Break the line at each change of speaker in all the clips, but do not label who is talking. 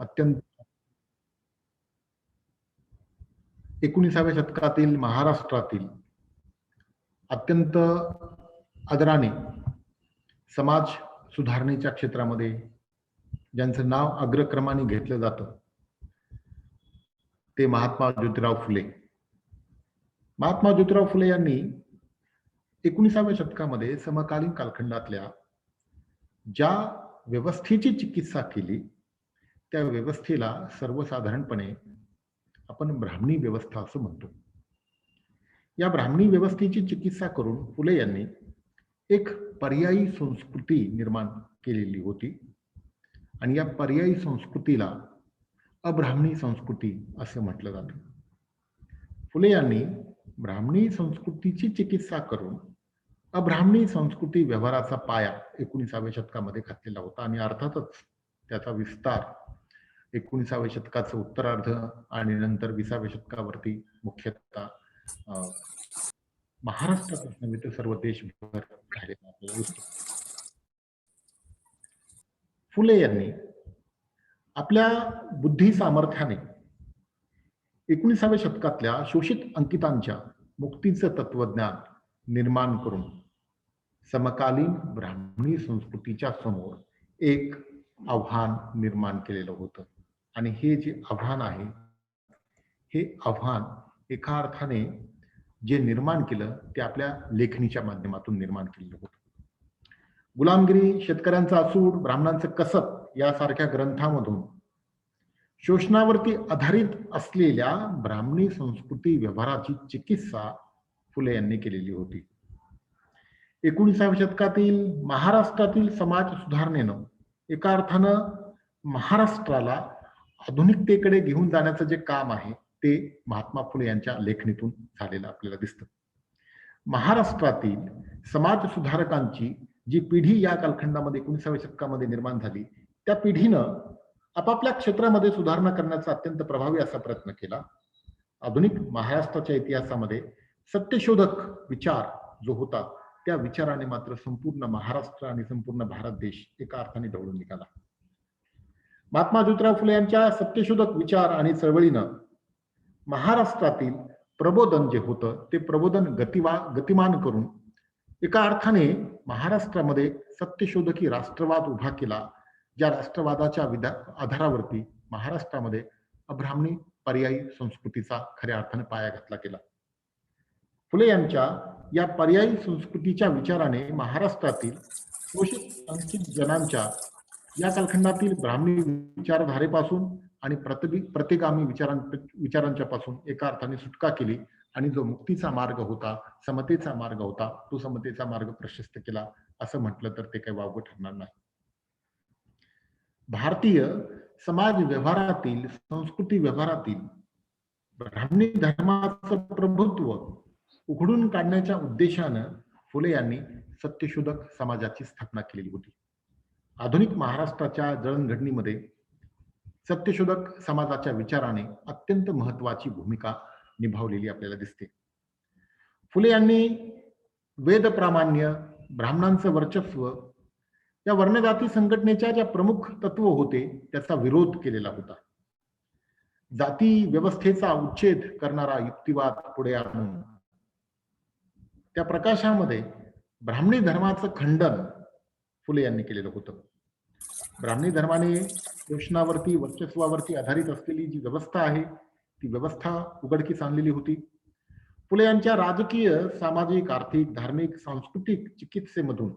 अत्यंत 19व्या शतकातील महाराष्ट्रातील अत्यंत आदराने समाज सुधारणेच्या क्षेत्रामध्ये ज्यांचं नाव अग्रक्रमाने घेतलं जातं ते महात्मा ज्योतिराव फुले. महात्मा ज्योतिराव फुले यांनी 19व्या शतकामध्ये समकालीन कालखंडातल्या ज्या व्यवस्थेची चिकित्सा केली त्या व्यवस्थेला सर्वसाधारणपणे आपण ब्राह्मणी व्यवस्था असं म्हणतो. या ब्राह्मणी व्यवस्थेची चिकित्सा करून फुले यांनी एक पर्यायी संस्कृती निर्माण केलेली होती आणि या पर्यायी संस्कृतीला अब्राह्मणी संस्कृती असं म्हटलं जातं. फुले यांनी ब्राह्मणी संस्कृतीची चिकित्सा करून अब्राह्मणी संस्कृती व्यवहाराचा पाया 19व्या शतकामध्ये घातलेला होता आणि अर्थातच त्याचा विस्तार 19व्या शतकाचं उत्तरार्ध आणि नंतर 20व्या शतकावरती मुख्यतः महाराष्ट्रातच नव्हे तर सर्व देशभर झालेला आपल्याला दिसतो. फुले यांनी आपल्या बुद्धी सामर्थ्याने 19व्या शतकातल्या शोषित अंकितांच्या मुक्तीचं तत्वज्ञान निर्माण करून समकालीन ब्राह्मणी संस्कृतीच्या समोर एक आव्हान निर्माण केलेलं होतं आणि हे जे आव्हान आहे हे आव्हान एका अर्थाने जे निर्माण केलं ते आपल्या लेखणीच्या माध्यमातून निर्माण केलेलं होतं. गुलामगिरी, शेतकऱ्यांचा असूड, ब्राह्मणांचं कसब यासारख्या ग्रंथामधून शोषणावरती आधारित असलेल्या ब्राह्मणी संस्कृती व्यवहाराची चिकित्सा फुले यांनी केलेली होती. 19व्या शतकातील महाराष्ट्रातील समाज सुधारणेनं एका अर्थानं महाराष्ट्राला आधुनिकतेकडे घेऊन जाण्याचं जे काम आहे ते महात्मा फुले यांच्या लेखणीतून झालेलं आपल्याला दिसतं. महाराष्ट्रातील समाज सुधारकांची जी पिढी या कालखंडामध्ये 19व्या शतकामध्ये निर्माण झाली त्या पिढीनं आपापल्या क्षेत्रामध्ये सुधारणा करण्याचा अत्यंत प्रभावी असा प्रयत्न केला. आधुनिक महाराष्ट्राच्या इतिहासामध्ये सत्यशोधक विचार जो होता त्या विचाराने मात्र संपूर्ण महाराष्ट्र आणि संपूर्ण भारत देश एका अर्थाने ढवळून निघाला. महात्मा ज्योतिराव फुले यांच्या सत्यशोधक विचार आणि चळवळीनं महाराष्ट्रातील प्रबोधन जे होतं ते प्रबोधन गतिमान करून एका अर्थाने महाराष्ट्रामध्ये सत्यशोधकी राष्ट्रवाद उभा केला. ज्या राष्ट्रवादाच्या आधारावरती महाराष्ट्रामध्ये अब्राह्मणी पर्यायी संस्कृतीचा खऱ्या अर्थाने पाया घातला गेला. फुले यांच्या या पर्यायी संस्कृतीच्या विचाराने महाराष्ट्रातील शोषित अंकित जनांच्या या कालखंडातील ब्राह्मणी विचारधारेपासून आणि प्रतिगामी विचारांच्या पासून एका अर्थाने सुटका केली आणि जो मुक्तीचा मार्ग होता, समतेचा मार्ग होता, तो समतेचा मार्ग प्रशस्त केला असं म्हटलं तर ते काही वावगं ठरणार नाही. भारतीय समाज व्यवहारातील, संस्कृती व्यवहारातील ब्राह्मणी धर्माचं प्रभुत्व उघडून काढण्याच्या उद्देशानं फुले यांनी सत्यशोधक समाजाची स्थापना केलेली होती. आधुनिक महाराष्ट्राच्या जळणघडणीमध्ये सत्यशोधक समाजाच्या विचाराने अत्यंत महत्वाची भूमिका निभावलेली आपल्याला दिसते. फुले यांनी वेद प्रामाण्य, ब्राह्मणांचं वर्चस्व या वर्णजाती संघटनेच्या ज्या प्रमुख तत्व होते त्याचा विरोध केलेला होता. जाती व्यवस्थेचा उच्छेद करणारा युक्तिवाद पुढे आणून त्या प्रकाशामध्ये ब्राह्मणी धर्माचं खंडन फुले यांनी केलेलं होतं. ब्राह्मणी धर्माने शोषणावरती, वर्चस्वावरती आधारित असलेली जी व्यवस्था आहे ती व्यवस्था उघडकीस आणलेली होती. फुले यांच्या राजकीय, सामाजिक, आर्थिक, धार्मिक, सांस्कृतिक चिकित्सेमधून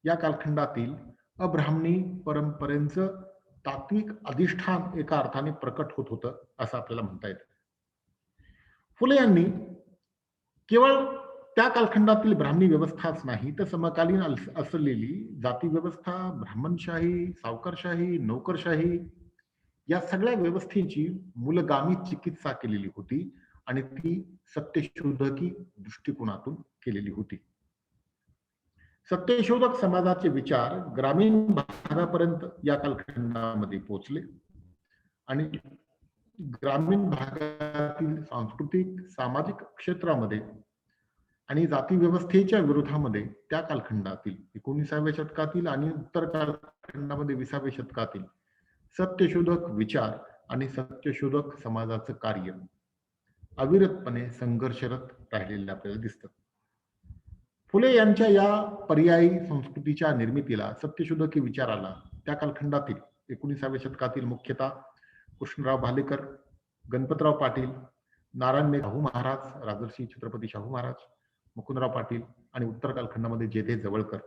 या कालखंडातील अब्राह्मणी परंपरेचं तात्विक अधिष्ठान एका अर्थाने प्रकट होत होतं असं आपल्याला म्हणता येतं. फुले यांनी केवळ त्या कालखंडातील ब्राह्मणी व्यवस्थाच नाही तर समकालीन असलेली जाती व्यवस्था, ब्राह्मणशाही, सावकारशाही, नोकरशाही या सगळ्या व्यवस्थेची मूलगामी चिकित्सा केलेली होती आणि ती सत्यशोधकी दृष्टिकोनातून केलेली होती. सत्यशोधक समाजाचे विचार ग्रामीण भागापर्यंत या कालखंडामध्ये पोहोचले आणि ग्रामीण भागातील सांस्कृतिक, सामाजिक क्षेत्रामध्ये आणि जाती व्यवस्थेच्या विरोधामध्ये त्या कालखंडातील 19व्या शतकातील आणि उत्तर कालखंडामध्ये 20व्या शतकातील सत्यशोधक विचार आणि सत्यशोधक समाजाचं कार्य अविरतपणे संघर्षरत राहिलेले आपल्याला दिसतं. फुले यांच्या या पर्यायी संस्कृतीच्या निर्मितीला, सत्यशोधकी विचाराला त्या कालखंडातील 19व्या शतकातील मुख्यतः कृष्णराव भालेकर, गणपतराव पाटील, नारायण शाहू महाराज, राजर्षी छत्रपती शाहू महाराज, मुकुंदराव पाटील आणि उत्तर कालखंडामध्ये जे जवळकर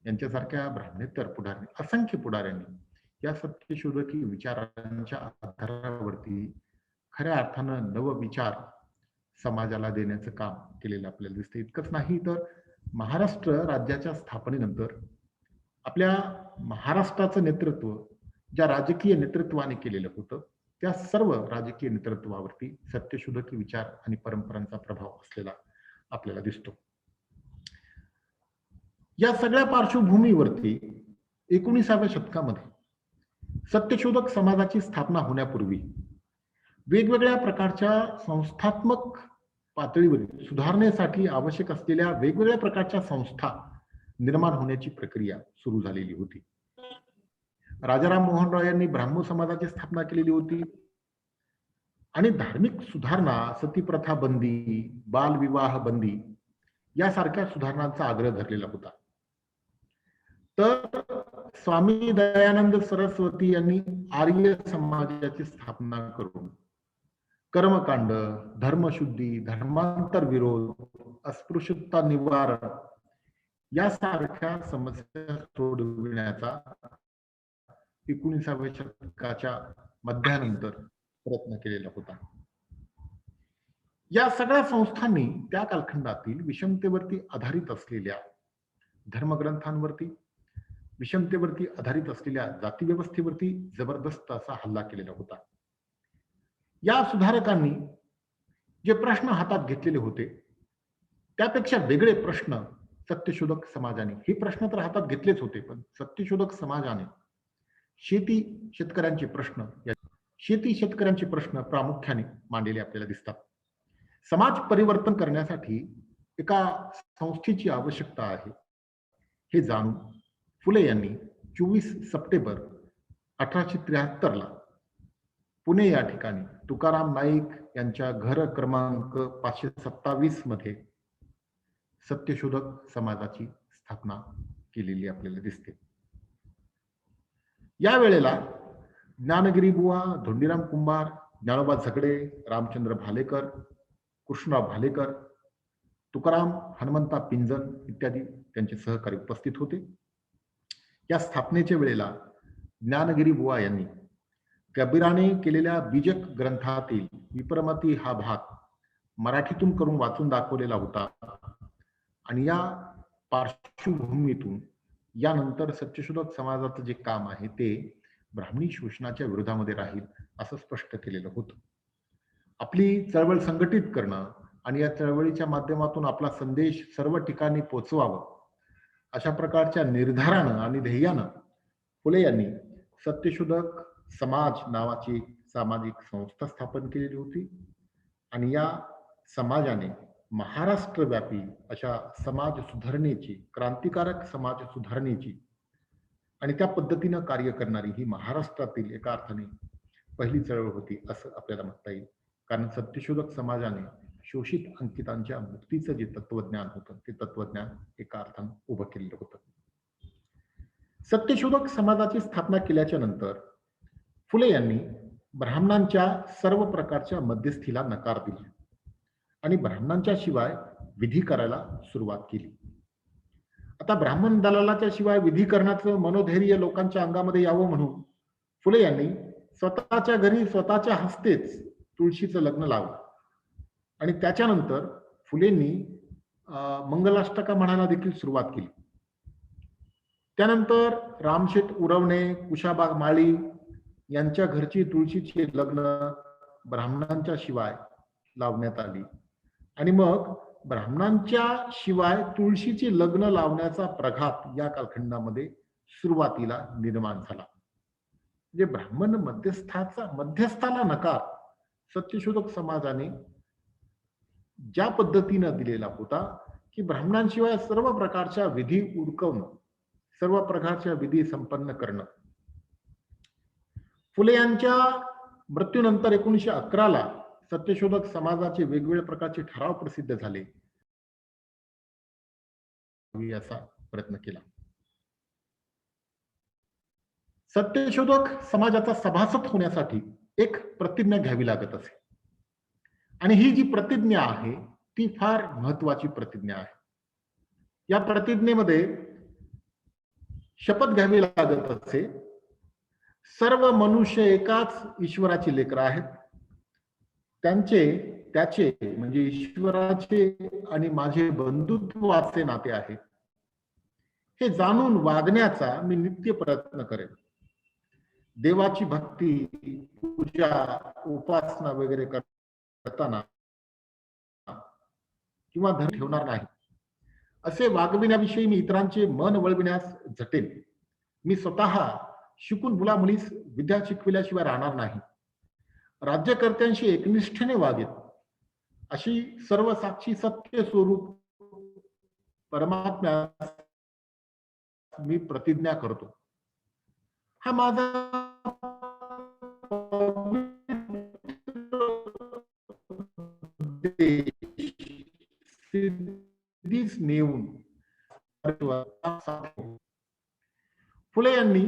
यांच्यासारख्या ब्राह्मणेतर पुढाऱ्यांनी, असंख्य पुढाऱ्यांनी या सत्यशोधकी विचारांच्या आधारावरती खऱ्या अर्थानं नवविचार समाजाला देण्याचं काम केलेलं आपल्याला दिसतं. इतकंच नाही तर महाराष्ट्र राज्याच्या स्थापनेनंतर आपल्या महाराष्ट्राचं नेतृत्व ज्या राजकीय नेतृत्वाने केलेलं होतं, त्या सर्व राजकीय नेतृत्वावरती सत्यशोधकी विचार आणि परंपरांचा प्रभाव असलेला आपल्याला दिसतो. या सगळ्या पार्श्वभूमीवरती 19व्या शतकामध्ये सत्यशोधक समाजाची स्थापना होण्यापूर्वी वेगवेगळ्या प्रकारच्या संस्थात्मक पातळीवरील सुधारणेसाठी आवश्यक असलेल्या वेगवेगळ्या प्रकारच्या संस्था निर्माण होण्याची प्रक्रिया सुरू झालेली होती. राजाराम मोहन रॉय यांनी ब्राह्मो समाजाची स्थापना केलेली होती आणि धार्मिक सुधारणा, सतीप्रथा बंदी, बालविवाह बंदी यासारख्या सुधारणांचा आग्रह धरलेला होता. तर स्वामी दयानंद सरस्वती यांनी आर्य समाजाची स्थापना करून कर्मकांड, धर्मशुद्धी, धर्मांतर विरोध, अस्पृश्यता निवारण यासारख्या समस्या सोडविण्याचा 19व्या शतकाच्या मध्यानंतर प्रयत्न केलेला होता. या सगळ्या संस्थांनी त्या कालखंडातील विषमतेवरती आधारित असलेल्या धर्मग्रंथांवरती, विषमतेवरती आधारित असलेल्या जाती व्यवस्थेवरती जबरदस्त असा हल्ला केलेला होता. या सुधारकांनी जे प्रश्न हातात घेतलेले होते त्यापेक्षा वेगळे प्रश्न सत्यशोधक समाजाने, हे प्रश्न तर हातात घेतलेच होते, पण सत्यशोधक समाजाने शेतकऱ्यांचे प्रश्न प्रामुख्याने मांडलेले आपल्याला दिसतात. समाज परिवर्तन करण्यासाठी एका संस्थेची आवश्यकता आहे हे जाणून फुले यांनी 24 सप्टेंबर 1873 ला पुणे या ठिकाणी तुकाराम नाईक यांच्या घर क्रमांक 527 मध्ये सत्यशोधक समाजाची स्थापना केलेली आपल्याला दिसते. या वेळेला ज्ञानगिरी बुवा, धोंडीराम कुंभार, ज्ञानोबा झगडे, रामचंद्र भालेकर, कृष्णराव भालेकर, तुकाराम हनुमंता पिंजन इत्यादी त्यांचे सहकारी उपस्थित होते. या स्थापनेच्या वेळेला ज्ञानगिरी बुवा यांनी कबीराने केलेल्या बीजक ग्रंथातील विप्रमती हा भाग मराठीतून करून वाचून दाखवलेला होता आणि या पार्श्वभूमीतून यानंतर सत्यशोधक समाजाचं जे काम आहे ते ब्राह्मणी शोषणाच्या विरोधामध्ये राहील असं स्पष्ट केलेलं होतं. आपली चळवळ संघटित करणं आणि या चळवळीच्या माध्यमातून आपला संदेश सर्व ठिकाणी पोचवावं अशा प्रकारच्या निर्धारानं आणि ध्येयानं फुले यांनी सत्यशोधक समाज नावाची सामाजिक संस्था स्थापन केलेली होती आणि या समाजाने महाराष्ट्रव्यापी अशा समाज सुधारणेची, क्रांतिकारक समाज सुधारणेची आणि त्या पद्धतीनं कार्य करणारी ही महाराष्ट्रातील एका अर्थाने पहिली चळवळ होती असं आपल्याला म्हणता येईल. कारण सत्यशोधक समाजाने शोषित अंकितांच्या मुक्तीचं जे तत्वज्ञान होतं ते तत्वज्ञान एका अर्थानं उभं केलेलं होतं. सत्यशोधक समाजाची स्थापना केल्याच्या नंतर फुले यांनी ब्राह्मणांच्या सर्व प्रकारच्या मध्यस्थीला नकार दिला आणि ब्राह्मणांच्या शिवाय विधी करायला सुरुवात केली. आता ब्राह्मण दलालाच्या शिवाय विधी करण्याचं मनोधैर्य लोकांच्या अंगामध्ये यावं म्हणून फुले यांनी स्वतःच्या घरी स्वतःच्या हस्तेच तुळशीचं लग्न लावलं आणि त्याच्यानंतर फुलेंनी मंगलाष्टका म्हणायला देखील सुरुवात केली. त्यानंतर रामशेठ उरवणे, कुशाबाग माळी यांच्या घरची तुळशीची लग्न ब्राह्मणांच्या शिवाय लावण्यात आली आणि मग ब्राह्मणांच्या शिवाय तुळशीची लग्न लावण्याचा प्रघात या कालखंडामध्ये सुरुवातीला निर्माण झाला. म्हणजे ब्राह्मण मध्यस्थाला नकार सत्यशोधक समाजाने ज्या पद्धतीनं दिलेला होता की ब्राह्मणांशिवाय सर्व प्रकारच्या विधी उरकवणं, सर्व प्रकारच्या विधी संपन्न करणं. फुले यांच्या मृत्यूनंतर 1911ला सत्यशोधक समाजाचे वेगवेगळ्या प्रकारचे ठराव प्रसिद्ध झाले असा प्रयत्न केला. सत्यशोधक समाजाचा सभासद होण्यासाठी एक प्रतिज्ञा घ्यावी लागत असे आणि ही जी प्रतिज्ञा आहे ती फार महत्वाची प्रतिज्ञा आहे. या प्रतिज्ञेमध्ये शपथ घ्यावी लागत असे, सर्व मनुष्य एकाच ईश्वराची लेकरं आहेत, त्याचे म्हणजे ईश्वराचे आणि माझे बंधुत्वाचे नाते आहे, हे जाणून वागण्याचा मी नित्य प्रयत्न करेन. देवाची भक्ती, पूजा, उपासना वगैरे करताना किंवा धन ठेवणार नाही. असे वागविण्याविषयी मी इतरांचे मन वळविण्यास झटेन. मी स्वतः शिकून मुला मुलीस विद्या शिकविल्याशिवाय राहणार नाही. राज्यकर्त्यांशी एकनिष्ठेने वागेन. अशी सर्व साक्षी सत्य स्वरूप परमात्म्यास मी प्रतिज्ञा करतो. हा माझा सिद्धीस नेऊन. फुले यांनी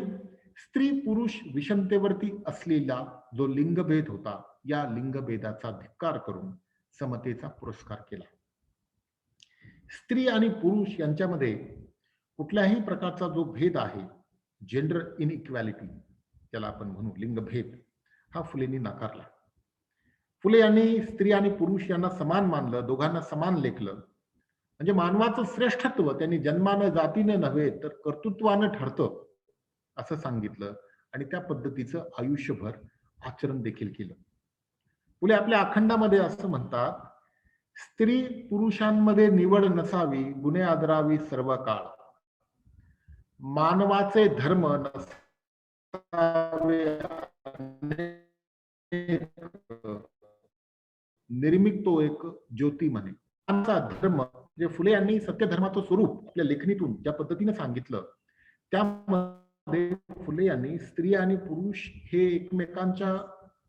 स्त्री पुरुष विषमतेवरती असलेला जो लिंगभेद होता, या लिंगभेदाचा धिक्कार करून समतेचा पुरस्कार केला. स्त्री आणि पुरुष यांच्यामध्ये कुठल्याही प्रकारचा जो भेद आहे, जेंडर इनइक्वॅलिटी त्याला आपण म्हणू, लिंगभेद, हा फुलेंनी नाकारला. फुले यांनी स्त्री आणि पुरुष यांना समान मानलं, दोघांना समान लेखलं. म्हणजे मानवाचं श्रेष्ठत्व त्यांनी जन्मानं जातीनं नव्हे तर कर्तृत्वानं ठरतं असं सांगितलं आणि त्या पद्धतीचं आयुष्यभर आचरण देखील केलं. फुले आपल्या अखंडामध्ये असं म्हणतात, स्त्री पुरुषांमध्ये निवड नसावी, गुणे आदरावी सर्व काळ, मानवाचे धर्म नसावे निर्मित तो एक ज्योती म्हणे. आमचा धर्म म्हणजे फुले यांनी सत्य धर्माचं स्वरूप आपल्या लेखणीतून ज्या पद्धतीने सांगितलं, त्यामध्ये फुले यांनी स्त्री आणि पुरुष हे एकमेकांच्या,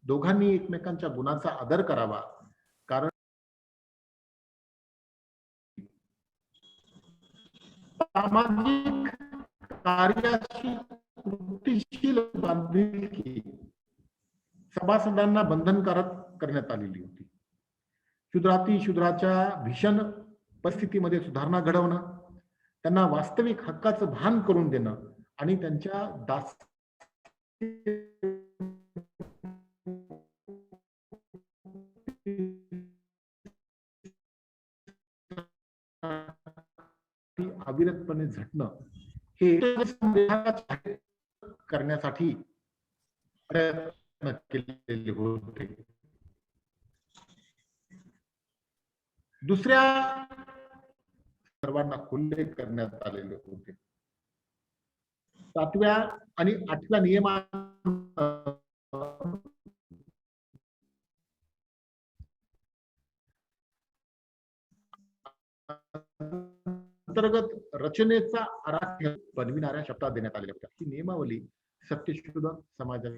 दोघांनी एकमेकांच्या गुणांचा आदर करावा, कारण सामाजिक कार्याशी कृतीशील बांधिलकी सभासदांना बंधनकारक करण्यात आलेली होती. शूद्राती शूद्राच्या भीषण परिस्थितीमध्ये सुधारणा घडवणं, त्यांना वास्तविक हक्काचं भान करून देणं आणि त्यांच्या अविरतपणे झटणं हे करण्यासाठी प्रयत्न केलेले होते. दुसऱ्या सर्वांना खुले करण्यात आलेले होते. 7व्या आणि 8व्या नियमा अंतर्गत रचनेचा आराखडा बनविणाऱ्या शब्दात देण्यात आलेल्या होत्या. ही नियमावली सत्यशोधक समाजात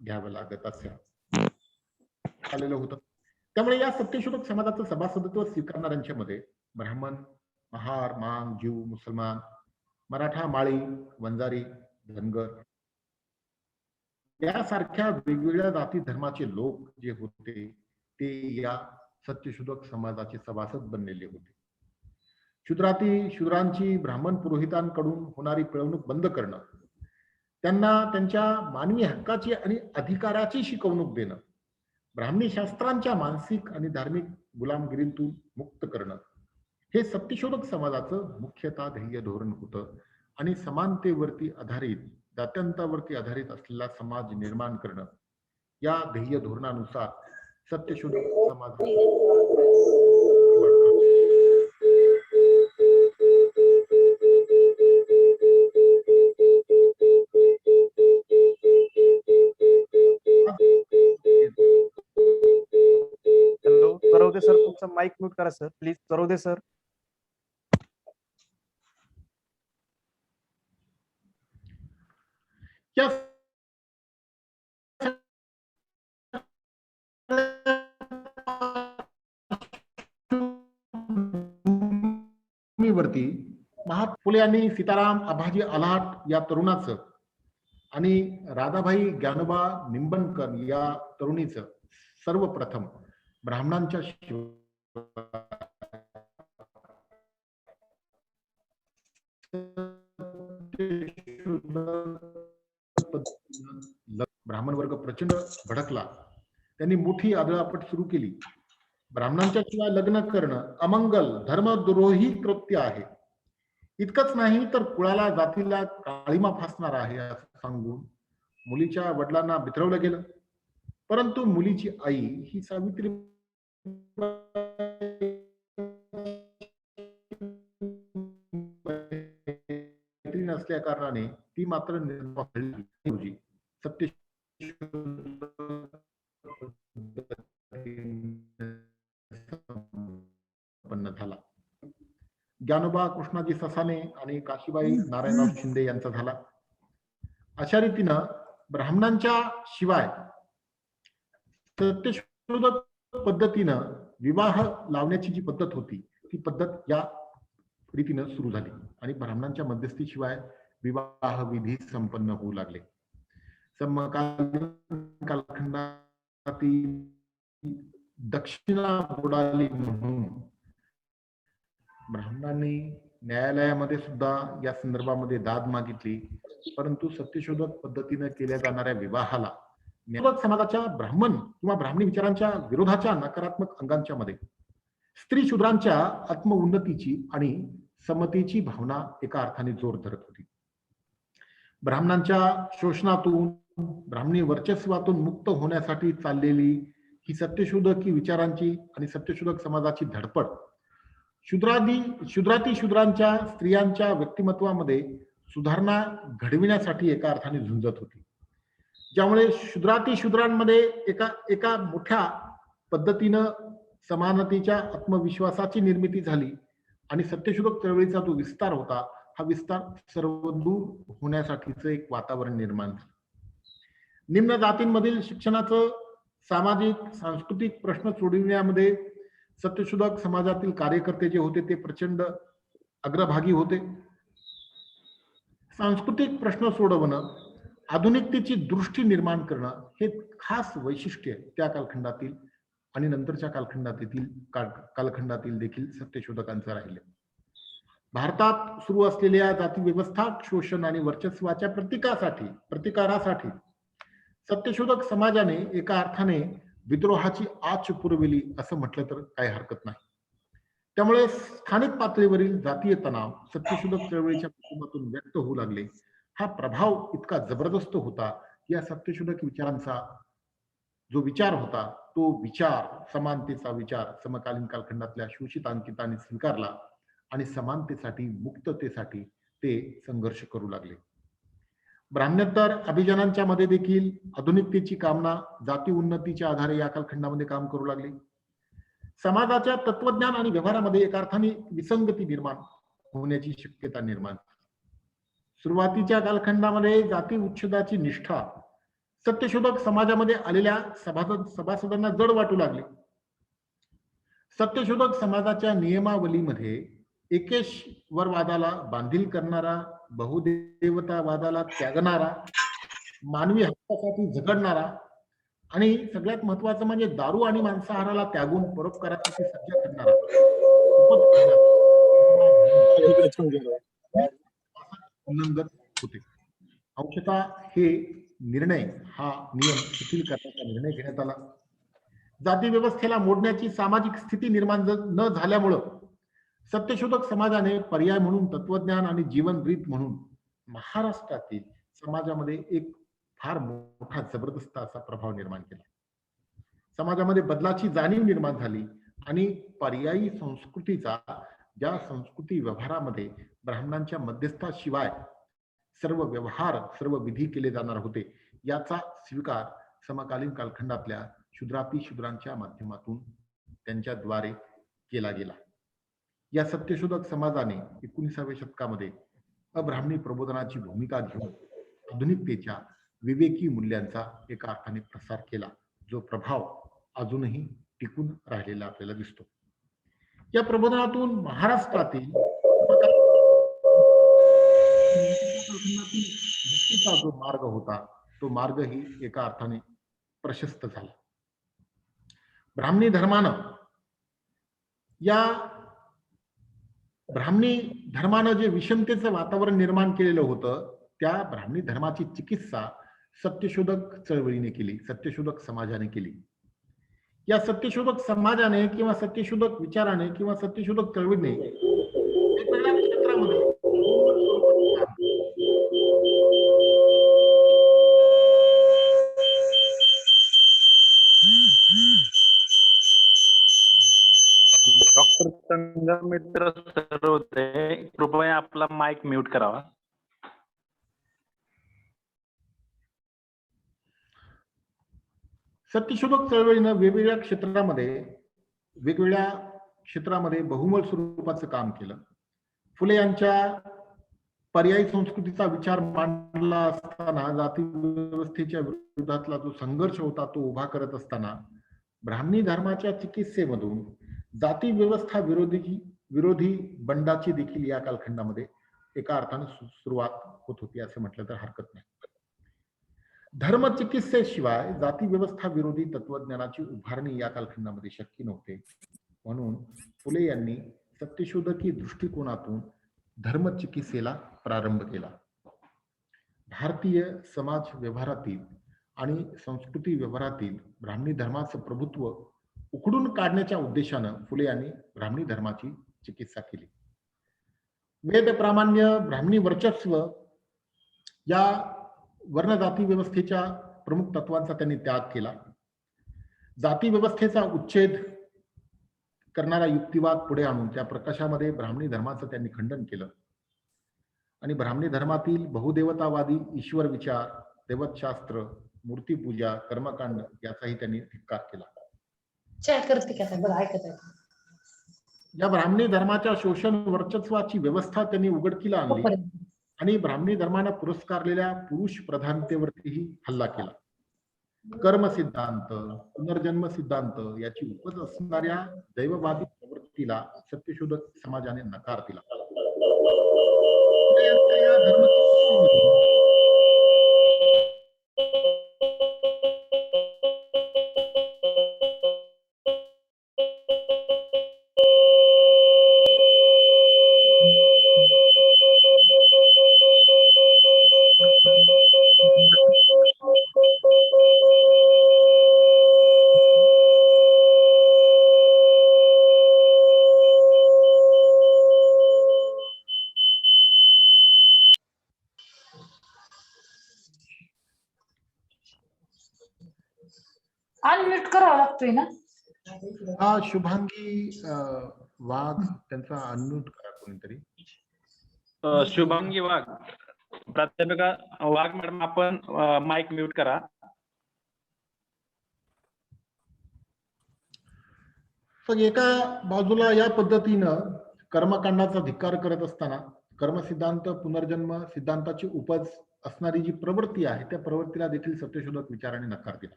घ्यावं लागत असे आलेलं होतं. त्यामुळे या सत्यशोधक समाजाचं सभासदत्व स्वीकारणाऱ्यांच्या मध्ये ब्राह्मण, महार, मांग, ज्यू, मुसलमान, मराठा, माळी, वंजारी, धनगर यासारख्या वेगवेगळ्या जाती धर्माचे लोक जे होते ते या सत्यशोधक समाजाचे सभासद बनलेले होते. शूद्रांची ब्राह्मण पुरोहितांकडून होणारी पिळवणूक बंद करणं, त्यांना त्यांच्या मानवी हक्काची आणि अधिकाराची शिकवणूक देणं ब्राह्मणी शास्त्रांच्या मानसिक आणि धार्मिक गुलामगिरीतून मुक्त करणं हे सत्यशोधक समाजाचं मुख्यतः ध्येय धोरण होतं आणि समानतेवरती आधारित जात्यंतावरती आधारित असलेला समाज निर्माण करणं या ध्येय धोरणानुसार सत्यशोधक समाज
हॅलो करवदे सर, तुमचा माईक म्यूट करा सर प्लीज. करवदे सर.
या वरती महात्मा फुले यांनी सीताराम अभाजी आल्हाट या तरुणाचं आणि राधाबाई ज्ञानोबा निंबणकर या तरुणीचं सर्वप्रथम ब्राह्मणांच्या ब्राह्मण वर्ग प्रचंड भडकला. त्यांनी मोठी आदळापट सुरू केली. ब्राह्मणांच्या शिवाय लग्न करणं अमंगल धर्मद्रोही कृत्य आहे. इतकंच नाही तर कुळाला जातीला काळीमा फासणार आहे असं सांगून मुलीच्या वडिलांना बिथरवलं गेलं. परंतु मुलीची आई ही सावित्री नसल्या कारणाने ती मात्र सत्य झाला. ज्ञानोबा कृष्णाजी ससाने आणि काशीबाई नारायणराव शिंदे यांचा झाला. अशा रीतीनं ब्राह्मणांच्या शिवाय सत्यशोधक पद्धतीनं विवाह लावण्याची जी पद्धत होती ती पद्धत या रीतीनं सुरू झाली आणि ब्राह्मणांच्या मध्यस्थीशिवाय विवाह विधी संपन्न होऊ लागले. समकालीन कालखंडातील दक्षिणा बुडाली म्हणून ब्राह्मणांनी न्यायालयामध्ये सुद्धा या संदर्भामध्ये दाद मागितली. परंतु सत्यशोधक पद्धतीने केल्या जाणाऱ्या विवाहाला समाजाच्या ब्राह्मण किंवा ब्राह्मणी विचारांच्या विरोधाच्या नकारात्मक अंगांच्या मध्ये स्त्री शूद्रांच्या आत्मउन्नतीची आणि समतेची भावना एका अर्थाने जोर धरत होती. ब्राह्मणांच्या शोषणातून ब्राह्मणी वर्चस्वातून मुक्त होण्यासाठी चाललेली ही सत्यशोधकी विचारांची आणि सत्यशोधक समाजाची धडपड शूद्राती शूद्रांच्या स्त्रियांच्या व्यक्तिमत्वामध्ये सुधारणा घडविण्यासाठी एका अर्थाने झुंजत होती. ज्यामुळे शूद्राती शूद्रांमध्ये एका मोठ्या पद्धतीनं समानतेच्या आत्मविश्वासाची निर्मिती झाली आणि सत्यशोधक चळवळीचा जो विस्तार होता हा विस्तार सर्वदूर होण्यासाठीचं एक वातावरण निर्माण झालं. निम्न जातींमधील शिक्षणाचं सामाजिक सांस्कृतिक प्रश्न सोडविण्यामध्ये सत्यशोधक समाजातील कार्यकर्ते जे होते ते प्रचंड अग्रभागी होते. सांस्कृतिक प्रश्न सोडवणं, आधुनिकतेची दृष्टी निर्माण करणं हे खास वैशिष्ट्य त्या कालखंडातील आणि नंतरच्या कालखंडातील देखील सत्यशोधकांचं राहिले. भारतात सुरू असलेल्या जाती व्यवस्था शोषण आणि वर्चस्वाच्या प्रतिकारासाठी सत्यशोधक समाजाने एका अर्थाने विद्रोहाची आच पुरविली असं म्हटलं तर काही हरकत नाही. त्यामुळे स्थानिक पातळीवरील जातीय तणाव सत्यशोधक चळवळीच्या माध्यमातून व्यक्त होऊ लागले. हा प्रभाव इतका जबरदस्त होता की या सत्यशोधक विचारांचा जो विचार होता तो विचार समानतेचा विचार समकालीन कालखंडातल्या शोषित अंकितांनी स्वीकारला आणि समानतेसाठी मुक्ततेसाठी ते संघर्ष करू लागले. ब्राह्मणेतर अभिजनांच्या मध्ये देखील आधुनिकतेची कामना जाती उन्नतीच्या आधारे या कालखंडामध्ये काम करू लागले. समाजाच्या तत्वज्ञान आणि व्यवहारामध्ये एका अर्थाने विसंगती निर्माण होण्याची शक्यता निर्माण. सुरुवातीच्या कालखंडामध्ये जाती उच्छेदाची निष्ठा सत्यशोधक समाजामध्ये आलेल्या सभासदांना जड वाटू लागले. सत्यशोधक समाजाच्या नियमावलीमध्ये एकेश्वरवादाला बांधील करणारा, बहुदेवतावादाला त्यागणारा, मानवी हक्कासाठी झगडणारा आणि सगळ्यात महत्वाचं म्हणजे दारू आणि मांसाहाराला त्यागून परोपकारासाठी सज्ज करणारा उल्लंघन होते. अंशतः हे निर्णय हा नियम शिथिल करण्याचा निर्णय घेण्यात आला. जाती व्यवस्थेला मोडण्याची सामाजिक स्थिती निर्माण न झाल्यामुळं सत्यशोधक समाजाने पर्याय म्हणून तत्वज्ञान आणि जीवनरीत म्हणून महाराष्ट्रातील समाजामध्ये एक फार मोठा जबरदस्त असा प्रभाव निर्माण केला. समाजामध्ये बदलाची जाणीव निर्माण झाली आणि पर्यायी संस्कृतीचा, ज्या संस्कृती व्यवहारामध्ये ब्राह्मणांच्या मध्यस्थाशिवाय सर्व व्यवहार, सर्व विधी केले जाणार होते, याचा स्वीकार समकालीन कालखंडातल्या शूद्रांच्या माध्यमातून त्यांच्याद्वारे केला गेला. या सत्यशोधक समाजाने 19व्या शतकामध्ये अब्राह्मणी प्रबोधनाची भूमिका घेऊन आधुनिकतेच्या विवेकी मूल्यांचा एका अर्थाने प्रसार केला, जो प्रभाव अजूनही टिकून राहिलेला आपल्याला दिसतो. या प्रबोधनातून महाराष्ट्रातील मुक्तीचा जो मार्ग होता, तो मार्गही एका अर्थाने प्रशस्त झाला. ब्राह्मणी धर्मानं जे विषमतेचं वातावरण निर्माण केलेलं होतं, त्या ब्राह्मणी धर्माची चिकित्सा सत्यशोधक चळवळीने केली, सत्यशोधक समाजाने केली. या सत्यशोधक समाजाने किंवा सत्यशोधक विचाराने किंवा सत्यशोधक चळवळीने वेगवेगळ्या क्षेत्रामध्ये
डॉक्टर संगमित्र सर होते, कृपया आपला माइक म्यूट करावा.
सत्यशोधक चळवळीनं वेगवेगळ्या क्षेत्रामध्ये बहुमोल स्वरूपाचं काम केलं. फुले यांच्या पर्यायी संस्कृतीचा विचार मांडला असताना, जाती व्यवस्थेच्या विरोधातला जो संघर्ष होता तो उभा करत असताना, ब्राह्मणी धर्माच्या चिकित्सेमधून जाती व्यवस्था विरोधी बंडाची देखील या कालखंडामध्ये एका अर्थाने सुरुवात होत होती असं म्हटलं तर हरकत नाही. धर्म चिकित्सेशिवाय जाती व्यवस्था विरोधी तत्वज्ञानाची उभारणी या कालखंडामध्ये शक्य नव्हते. म्हणून फुले यांनी सत्यशोधकी दृष्टिकोनातून धर्म चिकित्सेला प्रारंभ केला. भारतीय समाज व्यवहारातील आणि संस्कृती व्यवहारातील ब्राह्मणी धर्माचं प्रभुत्व उखडून काढण्याच्या उद्देशानं फुले यांनी ब्राह्मणी धर्माची चिकित्सा केली. वेद प्रामाण्य, ब्राह्मणी वर्चस्व या वर्ण जाती व्यवस्थेच्या प्रमुख तत्वांचा त्यांनी त्याग केला. जाती व्यवस्थेचा उच्छेद करणारा युक्तिवाद पुढे आणून त्या प्रकाशामध्ये ब्राह्मणी धर्माचं त्यांनी खंडन केलं आणि ब्राह्मणी धर्मातील बहुदेवतावादी ईश्वर विचार, देवतशास्त्र, मूर्तीपूजा, कर्मकांड याचाही त्यांनी धिक्कार केला. या ब्राह्मणी धर्माच्या शोषण वर्चस्वाची व्यवस्था त्यांनी उघडकीला आणली आणि ब्राह्मणी धर्मानं पुरस्कारलेल्या पुरुष प्रधानतेवरतीही हल्ला केला. कर्म सिद्धांत, पुनर्जन्म सिद्धांत याची उपज असणाऱ्या दैववादी प्रवृत्तीला सत्यशोधक समाजाने नकार दिला.
अनम्यूट करावा लागतोय ना.
हा शुभांगी वाघ, त्यांचा अनम्यूट करा कोणीतरी.
शुभांगी वाघ, प्राध्यापिका वाघ मॅडम, आपण माइक म्यूट करा.
एका बाजूला या पद्धतीनं कर्मकांडाचा धिक्कार करत असताना कर्मसिद्धांत, पुनर्जन्म सिद्धांताची उपज असणारी जी प्रवृत्ती आहे त्या प्रवृत्तीला देखील सत्यशोधक विचाराने नकार दिला.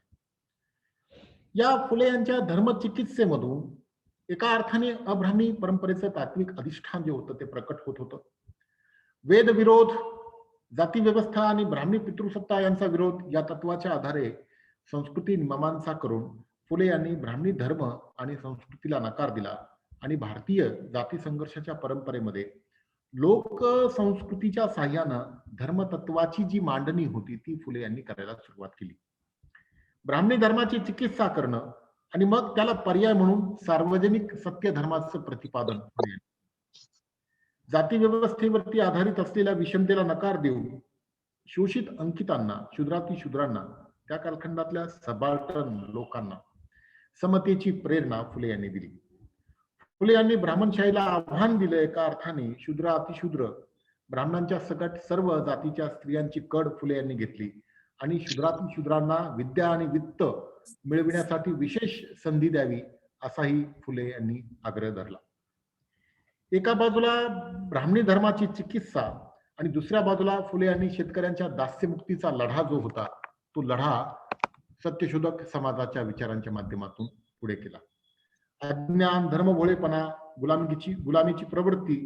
या फुले यांच्या धर्मचिकित्सेमधून एका अर्थाने अब्राह्मणी परंपरेचं तात्विक अधिष्ठान जे होतं ते प्रकट होत होतं. वेद विरोध, जाती व्यवस्था आणि ब्राह्मणी पितृसत्ता यांचा विरोध या तत्वाच्या आधारे संस्कृती मीमांसा करून फुले यांनी ब्राह्मणी धर्म आणि संस्कृतीला नकार दिला आणि भारतीय जाती संघर्षाच्या परंपरेमध्ये लोक संस्कृतीच्या साह्यानं धर्मतत्वाची जी मांडणी होती ती फुले यांनी करायला सुरुवात केली. ब्राह्मणी धर्माची चिकित्सा करणं आणि मग त्याला पर्याय म्हणून सार्वजनिक सत्य धर्माचं प्रतिपादन फुले यांनी. जाती व्यवस्थेवरती आधारित असलेल्या विषमतेला नकार देऊन शोषित अंकितांना, शूद्रांना, त्या कालखंडातल्या सबाल्टर्न लोकांना समतेची प्रेरणा फुले यांनी दिली. फुले यांनी ब्राह्मणशाहीला आव्हान दिलं. एका अर्थाने शूद्र अतिशूद्र ब्राह्मणांच्या सकट सर्व जातीच्या स्त्रियांची कड फुले यांनी घेतली आणि शूद्रांना विद्या आणि वित्त मिळविण्यासाठी विशेष संधी द्यावी असाही फुले यांनी आग्रह धरला. एका बाजूला ब्राह्मणी धर्माची चिकित्सा आणि दुसऱ्या बाजूला फुले यांनी शेतकऱ्यांच्या दास्यमुक्तीचा लढा जो होता तो लढा सत्यशोधक समाजाच्या विचारांच्या माध्यमातून पुढे केला. अज्ञान, धर्मभोळेपणा, गुलामीची प्रवृत्ती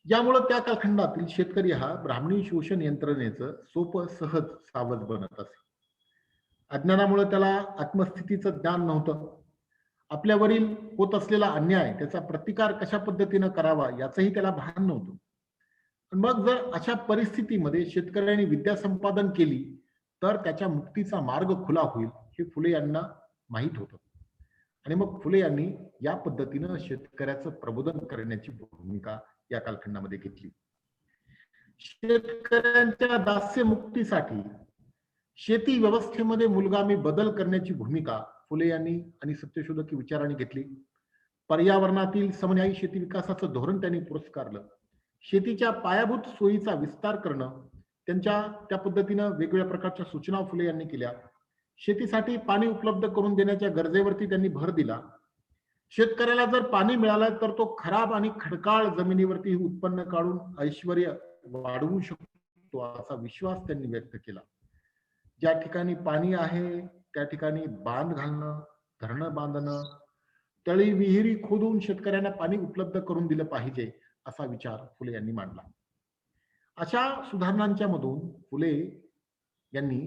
यामुळे त्या कालखंडातील शेतकरी हा ब्राह्मणी शोषण यंत्रणेचं सोपं सहज सावध बनत असे. अज्ञानामुळे त्याला आत्मस्थितीचं ज्ञान नव्हतं. आपल्यावरील होत असलेला अन्याय, त्याचा प्रतिकार कशा पद्धतीनं करावा याचंही त्याला भान नव्हतं. मग जर अशा परिस्थितीमध्ये शेतकऱ्यांनी विद्या संपादन केली तर त्याच्या मुक्तीचा मार्ग खुला होईल हे फुले यांना माहीत होतं. आणि मग फुले यांनी या पद्धतीनं शेतकऱ्याचं प्रबोधन करण्याची भूमिका या कालखंडामध्ये घेतली. शेतकऱ्यांच्या दास्य मुक्तीसाठी शेती व्यवस्थेमध्ये मूलगामी बदल करण्याची भूमिका फुले यांनी आणि सत्यशोधक विचारांनी घेतली. पर्यावरणातील समन्यायी शेती विकासाचं धोरण त्यांनी पुरस्कारलं. शेतीच्या पायाभूत सोयीचा विस्तार करणं, त्या पद्धतीनं वेगवेगळ्या प्रकारच्या सूचना फुले यांनी केल्या. शेतीसाठी पाणी उपलब्ध करून देण्याच्या गरजेवरती त्यांनी भर दिला. शेतकऱ्याला जर पाणी मिळालं तर तो खराब आणि खडकाळ जमिनीवरती उत्पन्न काढून ऐश्वर वाढवू शकतो असा विश्वास त्यांनी व्यक्त केला. ज्या ठिकाणी पाणी आहे त्या ठिकाणी बांध घालणं, धरणं बांधणं, तळी विहिरी खोदून शेतकऱ्यांना पाणी उपलब्ध करून दिलं पाहिजे असा विचार फुले यांनी मांडला. अशा सुधारणांच्या मधून फुले यांनी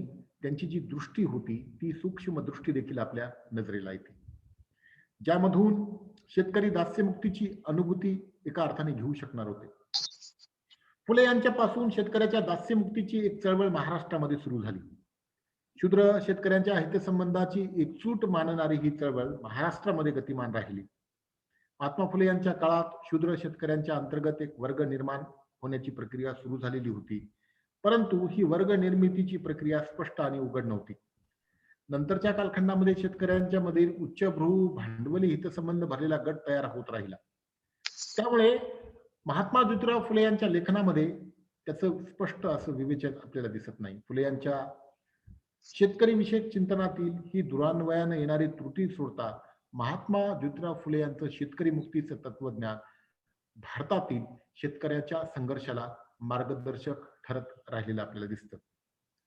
त्यांची जी दृष्टी होती ती सूक्ष्म दृष्टी देखील आपल्या नजरेला येते, ज्यामधून शेतकरी दास्यमुक्तीची अनुभूती एका अर्थाने घेऊ शकणार होते. फुले यांच्यापासून शेतकऱ्याच्या दास्यमुक्तीची एक चळवळ महाराष्ट्रामध्ये सुरू झाली. शूद्र शेतकऱ्यांच्या हितसंबंधाची एकजूट मानणारी ही चळवळ महाराष्ट्रामध्ये गतिमान राहिली. महात्मा फुले यांच्या काळात शूद्र शेतकऱ्यांच्या अंतर्गत एक वर्ग निर्माण होण्याची प्रक्रिया सुरू झालेली होती, परंतु ही वर्ग निर्मितीची प्रक्रिया स्पष्ट आणि उघड नव्हती. नंतरच्या कालखंडामध्ये शेतकऱ्यांच्या मध्ये उच्चभ्रू भांडवली हितसंबंध भरलेला गट तयार होत राहिला. त्यामुळे महात्मा ज्योतिराव फुले यांच्या लेखनामध्ये त्याचं स्पष्ट असं विवेचन आपल्याला दिसत नाही. फुले यांच्या शेतकरी विषयक चिंतनातील ही दुरान्वयाने येणारी त्रुटी सोडता महात्मा ज्योतिराव फुले यांचं शेतकरी मुक्तीचं तत्वज्ञान भारतातील शेतकऱ्याच्या संघर्षाला मार्गदर्शक ठरत राहिलेलं आपल्याला दिसतं.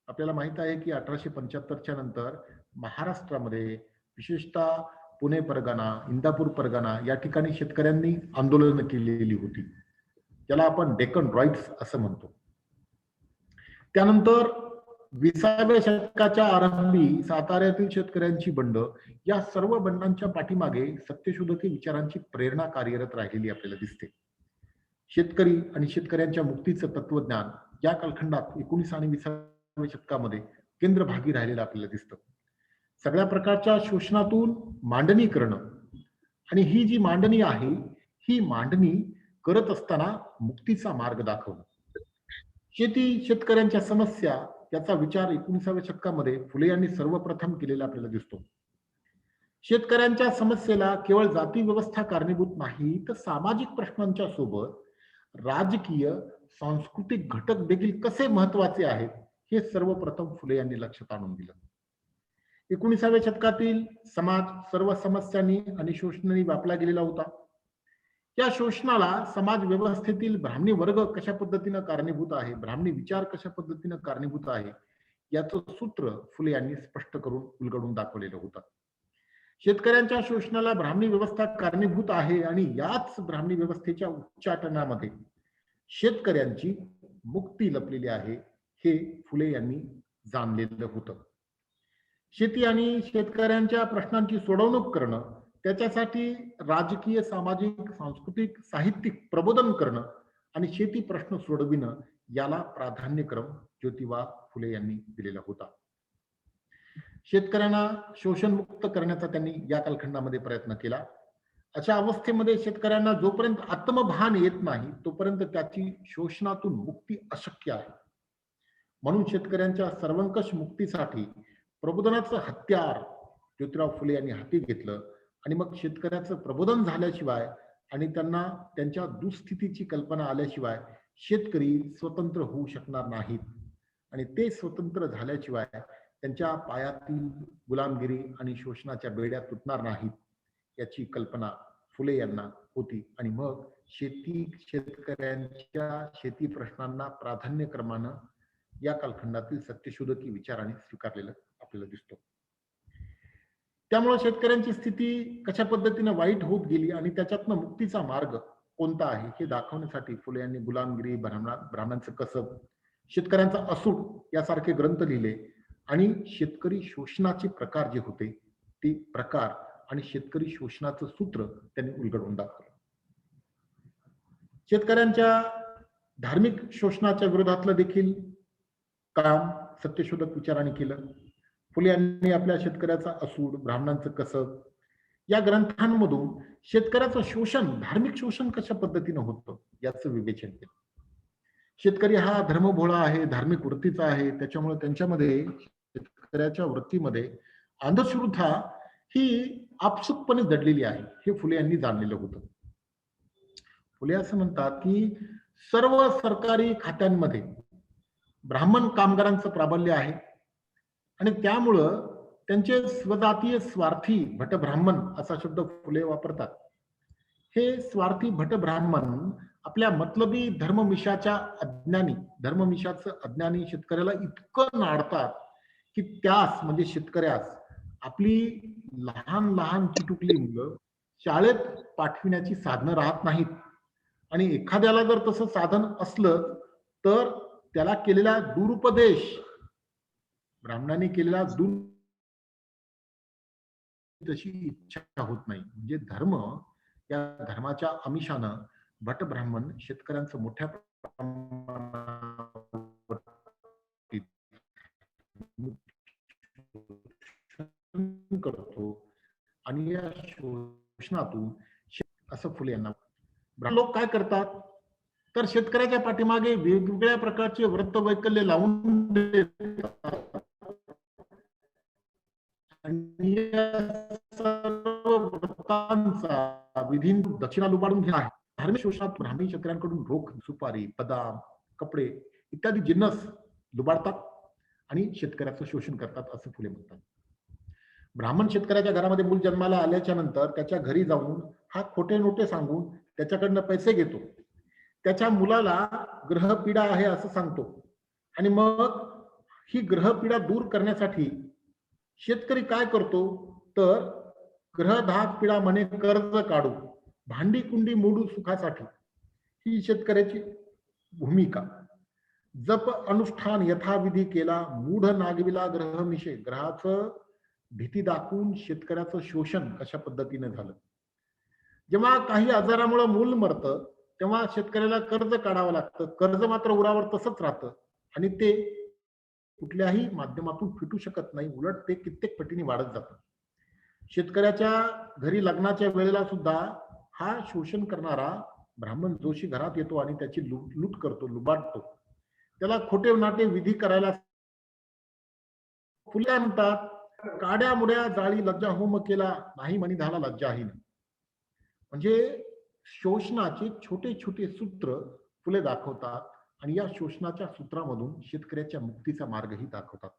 आपल्याला माहित आहे की 1875च्या नंतर महाराष्ट्रामध्ये विशेषतः पुणे परगणा, इंदापूर परगणा या ठिकाणी शेतकऱ्यांनी आंदोलन केलेली होती, ज्याला आपण डेक्कन राईट्स असं म्हणतो. त्यानंतर 20व्या शतकाच्या आरंभी साताऱ्यातील शेतकऱ्यांची बंड, या सर्व बंडांच्या पाठीमागे सत्यशोधकी विचारांची प्रेरणा कार्यरत राहिलेली आपल्याला दिसते. शेतकरी आणि शेतकऱ्यांच्या मुक्तीचं तत्वज्ञान या कालखंडात 19 आणि 20व्या शतकामध्ये केंद्रभागी राहिलेलं आपल्याला दिसतं. सगळ्या प्रकारच्या शोषणातून मांडणी करणं आणि ही जी मांडणी आहे ही मांडणी करत असताना मुक्तीचा मार्ग दाखवणं. शेतकऱ्यांच्या समस्या याचा विचार 19व्या शतकामध्ये फुले यांनी सर्वप्रथम केलेला आपल्याला दिसतो. शेतकऱ्यांच्या समस्येला केवळ जाती व्यवस्था कारणीभूत नाही, तर सामाजिक प्रश्नांच्या सोबत राजकीय सांस्कृतिक घटक देखील कसे महत्वाचे आहेत हे सर्वप्रथम फुले यांनी लक्षात आणून दिलं. 19व्या शतकातील समाज सर्व समस्यांनी आणि शोषणाने व्यापला गेलेला होता. या शोषणाला समाज व्यवस्थेतील ब्राह्मणी वर्ग कशा पद्धतीनं कारणीभूत आहे, ब्राह्मणी विचार कशा पद्धतीनं कारणीभूत आहे याचं सूत्र फुले यांनी स्पष्ट करून उलगडून दाखवलेलं होतं. शेतकऱ्यांच्या शोषणाला ब्राह्मणी व्यवस्था कारणीभूत आहे आणि याच ब्राह्मणी व्यवस्थेच्या उच्चाटनामध्ये शेतकऱ्यांची मुक्ती लपलेली आहे हे फुले यांनी जाणलेलं होतं. शेती आणि शेतकऱ्यांच्या प्रश्नांची सोडवणूक करणं, त्याच्यासाठी राजकीय, सामाजिक, सांस्कृतिक, साहित्यिक प्रबोधन करणं आणि शेती प्रश्न सोडविणं याला प्राधान्यक्रम ज्योतिबा फुले यांनी दिलेला होता. शेतकऱ्यांना शोषणमुक्त करण्याचा त्यांनी या कालखंडामध्ये प्रयत्न केला. अशा अवस्थेमध्ये शेतकऱ्यांना जोपर्यंत आत्मभान येत नाही तोपर्यंत त्याची शोषणातून मुक्ती अशक्य आहे. म्हणून शेतकऱ्यांच्या सर्वंकष मुक्तीसाठी प्रबोधनाचं हत्यार ज्योतिराव फुले यांनी हाती घेतलं आणि मग शेतकऱ्याचं प्रबोधन झाल्याशिवाय आणि त्यांना त्यांच्या दुःस्थितीची कल्पना आल्याशिवाय शेतकरी स्वतंत्र होऊ शकणार नाहीत आणि ते स्वतंत्र झाल्याशिवाय त्यांच्या पायातील गुलामगिरी आणि शोषणाच्या बेड्या तुटणार नाहीत याची कल्पना फुले यांना होती. आणि मग शेतकऱ्यांच्या शेती प्रश्नांना प्राधान्यक्रमानं या कालखंडातील सत्यशोधकी विचाराने स्वीकारलेलं आपल्याला दिसतो. त्यामुळे शेतकऱ्यांची स्थिती कशा पद्धतीने वाईट होत गेली आणि त्याच्यातनं मुक्तीचा मार्ग कोणता आहे हे दाखवण्यासाठी फुले यांनी गुलामगिरी, ब्राह्मणांचं कसब, शेतकऱ्यांचा असूड यासारखे ग्रंथ लिहिले आणि शेतकरी शोषणाचे प्रकार जे होते ते प्रकार आणि शेतकरी शोषणाचं सूत्र त्यांनी उलगडून दाखवलं. शेतकऱ्यांच्या धार्मिक शोषणाच्या विरोधातलं देखील काम सत्यशोधक विचाराने केलं. फुले यांनी आपल्या शेतकऱ्याचा असूड, ब्राह्मणांचं कसब या ग्रंथांमधून शेतकऱ्याचं शोषण, धार्मिक शोषण कशा पद्धतीनं होतं याचं विवेचन केलं. शेतकरी हा धर्मभोळा आहे, धार्मिक वृत्तीचा आहे, त्याच्यामुळे त्यांच्यामध्ये शेतकऱ्याच्या वृत्तीमध्ये अंधश्रद्धा ही आपसुकपणे दडलेली आहे हे फुले यांनी जाणलेलं होतं. फुले असं म्हणतात की सर्व सरकारी खात्यांमध्ये ब्राह्मण कामगारांचं प्राबल्य आहे आणि त्यामुळं त्यांचे स्वजातीय स्वार्थी भटब्राह्मण असा शब्द फुले वापरतात. हे स्वार्थी भटब्राह्मण आपल्या मतलबी धर्ममिशाचं अज्ञानी शेतकऱ्याला इतकं नाडतात की त्यास म्हणजे शेतकऱ्यास आपली लहान लहान चिटुकली मुलं शाळेत पाठविण्याची साधनं राहत नाहीत आणि एखाद्याला जर तसं साधन असलं तर त्याला केलेला दुरुपदेश, ब्राह्मणांनी केलेला तशी इच्छा होत नाही. म्हणजे धर्म, या धर्माच्या आमिषानं भटब्राह्मण शेतकऱ्यांचं मोठ्या प्रमाणावर करतो आणि या शोषणातून असं फुले यांना. लोक काय करतात तर शेतकऱ्याच्या पाठीमागे वेगवेगळ्या प्रकारचे व्रत वैकल्य लावून देतात आणि सर्व व्रतांचा विधी दक्षिणा लुबाडून घ्या आहे. धार्मिक शोषणात ब्राह्मणी शेतकऱ्यांकडून रोख, सुपारी, बदाम, कपडे इत्यादी जिन्नस लुबाडतात आणि शेतकऱ्याचं शोषण करतात असं फुले म्हणतात. ब्राह्मण शेतकऱ्याच्या घरामध्ये मूल जन्माला आल्याच्या नंतर त्याच्या घरी जाऊन हा खोटे नोटे सांगून त्याच्याकडनं पैसे घेतो, त्याच्या मुलाला ग्रहपीडा आहे असं सांगतो आणि मग ही ग्रहपीडा दूर करण्यासाठी शेतकरी काय करतो तर ग्रहधाक पीडा म्हणे कर्ज काढू, भांडी कुंडी मोडू सुखासाठी, ही शेतकऱ्याची भूमिका. जप अनुष्ठान यथाविधी केला, मूढ नागविला ग्रह मिशे, ग्रहाचं भीती दाखवून शेतकऱ्याचं शोषण कशा पद्धतीने झालं. जेव्हा काही आजारामुळे मूल मरतं तेव्हा शेतकऱ्याला कर्ज काढावं लागतं, कर्ज मात्र उरावर तसंच राहतं आणि ते कुठल्याही माध्यमातून फिटू शकत नाही, उलट ते कित्येक पटीने वाढत जातं. शेतकऱ्याच्या घरी लग्नाच्या वेळेला सुद्धा हा शोषण करणारा ब्राह्मण जोशी घरात येतो आणि त्याची लूट करतो, लुबाडतो, त्याला खोटे नाटे विधी करायला. फुले म्हणतात काड्या मुड्या जाळी लज्जा होम केला, नाही म्हणी झाला लज्जाहीन. म्हणजे शोषणाचे छोटे छोटे सूत्र फुले दाखवतात आणि या शोषणाच्या सूत्रामधून शेतकऱ्याच्या मुक्तीचा मार्गही दाखवतात.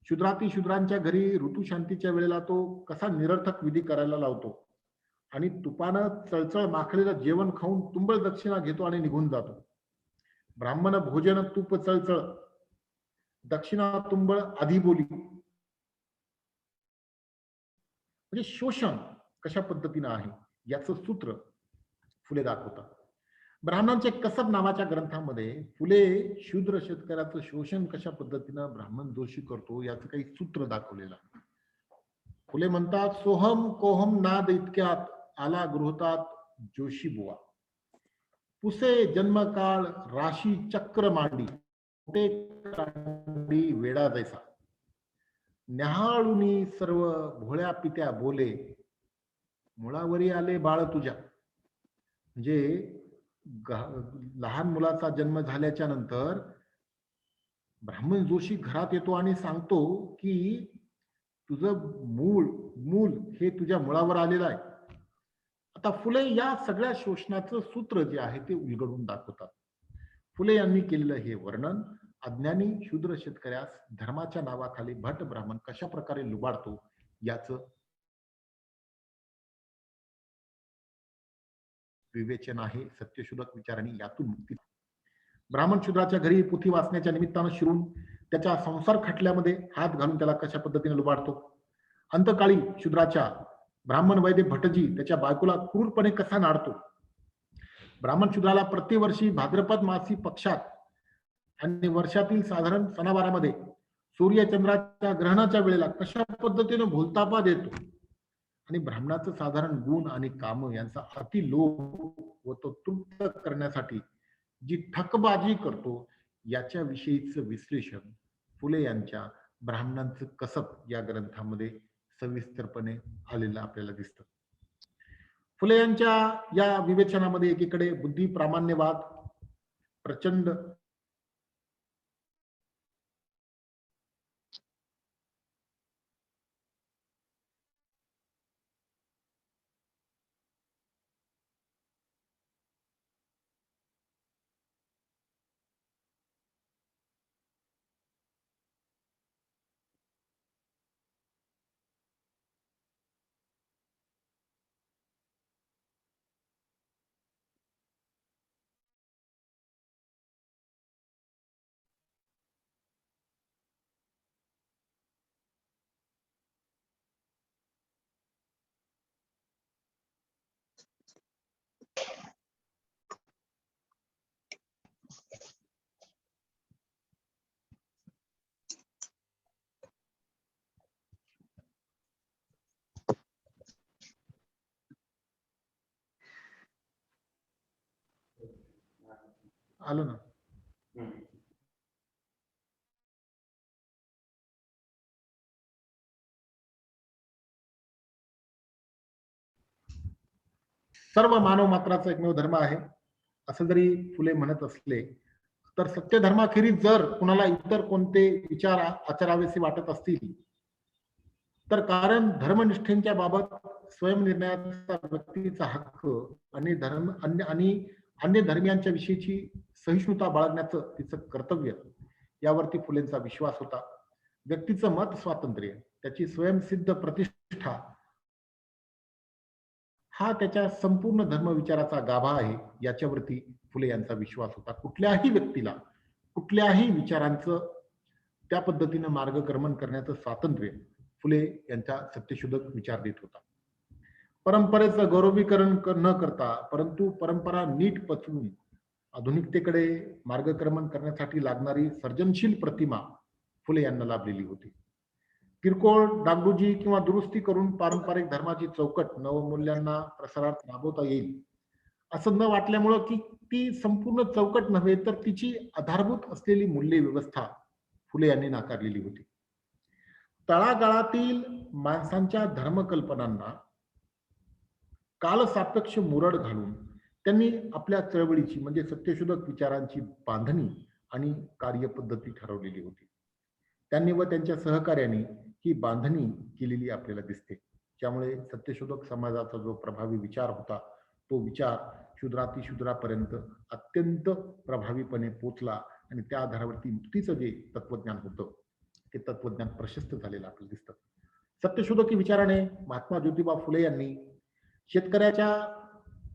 शूद्राती शूद्रांच्या घरी ऋतुशांतीच्या वेळेला तो कसा निरर्थक विधी करायला लावतो आणि तुपानं चळचळ माखलेलं जेवण खाऊन तुंबळ दक्षिणा घेतो आणि निघून जातो. ब्राह्मण भोजन तूप चळचळ, दक्षिणा तुंबळ आधी बोली. म्हणजे शोषण कशा पद्धतीनं आहे याचं सूत्र फुले दाखवतात. ब्राह्मणांचे कसब नावाच्या ग्रंथामध्ये फुले शूद्र शेतकऱ्याचं शोषण कशा पद्धतीनं ब्राह्मण जोशी करतो याचं काही सूत्र दाखवलेलं आहे. फुले म्हणतात सोहम कोहम नाद इतक्यात आला गृहतात जोशी बुवा, पुसे जन्मकाळ राशी चक्र मांडी, वेडा जैसा. न्याहाळुनी सर्व भोळ्या पित्या बोले, मुळावरी आले बाळ तुझ्या. म्हणजे लहान मुलाचा जन्म झाल्याच्या नंतर ब्राह्मण जोशी घरात येतो आणि सांगतो की तुझं मूल हे तुझ्या मुळावर आलेलं आहे. आता फुले या सगळ्या शोषणाचं सूत्र जे आहे ते उलगडून दाखवतात. फुले यांनी केलेलं हे वर्णन अज्ञानी शूद्र शेतकऱ्यास धर्माच्या नावाखाली भट ब्राह्मण कशा प्रकारे लुबाडतो याचं विवेचन आहे. सत्यशोधक विचारांनी यातून मुक्ती. ब्राह्मण शूद्राच्या घरी पोथी वाचण्याच्या निमित्तानं शिरून त्याच्या संसार खटल्यामध्ये हात घालून त्याला कशा पद्धतीने लुबाडतो. अंतकाळी शूद्राच्या ब्राह्मण वैद्य भटजी त्याच्या बायकोला क्रूरपणे कसा नाडतो. ब्राह्मण शूद्राला प्रतिवर्षी भाद्रपद मासी पक्षात आणि वर्षातील साधारण सणावारामध्ये सूर्यचंद्राच्या ग्रहणाच्या वेळेला कशा पद्धतीने भूलतापा देतो आणि ब्राह्मणाचं साधारण गुण आणि काम यांचा अति लोभ व तो तृप्त करण्यासाठी जी ठकबाजी करतो याच्याविषयीचं विश्लेषण फुले यांच्या ब्राह्मणांचं कसब या ग्रंथामध्ये सविस्तरपणे आलेलं आपल्याला दिसतं. फुले यांच्या या विवेचनामध्ये एकीकडे बुद्धी प्रामाण्यवाद प्रचंड आलं ना. सर्व मानव मात्राचा एकमेव धर्म आहे असं जरी फुले म्हणत असले तर सत्य धर्माखेरीज जर कुणाला इतर कोणते विचार आचरावेसे वाटत असतील तर कारण धर्मनिष्ठेच्या बाबत स्वयंनिर्णयाचा व्यक्तीचा हक्क आणि अन्य धर्मियांच्या विषयीची सहिष्णुता बाळगण्याचं तिचं कर्तव्य यावरती फुलेंचा विश्वास होता. व्यक्तीचं मत स्वातंत्र्य त्याची स्वयंसिद्ध प्रतिष्ठा हा त्याच्या संपूर्ण धर्मविचाराचा गाभा आहे याच्यावरती फुले यांचा विश्वास होता. कुठल्याही व्यक्तीला कुठल्याही विचारांचं त्या पद्धतीनं मार्गक्रमण करण्याचं स्वातंत्र्य फुले यांचा सत्यशोधक विचार देत होता. परंपरेचं गौरवीकरण न करता परंतु परंपरा नीट पचवून आधुनिकतेकडे मार्गक्रमण करण्यासाठी लागणारी सर्जनशील प्रतिमा फुले यांना लाभलेली होती. किरकोळ डागडुजी किंवा दुरुस्ती करून पारंपरिक धर्माची चौकट नवमूल्यांना प्रसारात राबवता येईल असं न वाटल्यामुळं की ती संपूर्ण चौकट नव्हे तर तिची आधारभूत असलेली मूल्य व्यवस्था फुले यांनी नाकारलेली होती. तळागाळातील माणसांच्या धर्मकल्पनांना कालसापेक्ष मुरड घालून त्यांनी आपल्या चळवळीची म्हणजे सत्यशोधक विचारांची बांधणी आणि कार्यपद्धती ठरवलेली होती. त्यांनी व त्यांच्या सहकार्यांनी ही बांधणी केलेली आपल्याला दिसते. त्यामुळे सत्यशोधक समाजाचा जो प्रभावी विचार होता तो विचार शूद्रापर्यंत अत्यंत प्रभावीपणे पोचला आणि त्या आधारावरती मुक्तीचं जे तत्वज्ञान होतं ते तत्वज्ञान प्रशस्त झालेलं आपल्याला दिसतं. सत्यशोधकी विचाराने महात्मा ज्योतिबा फुले यांनी शेतकऱ्याच्या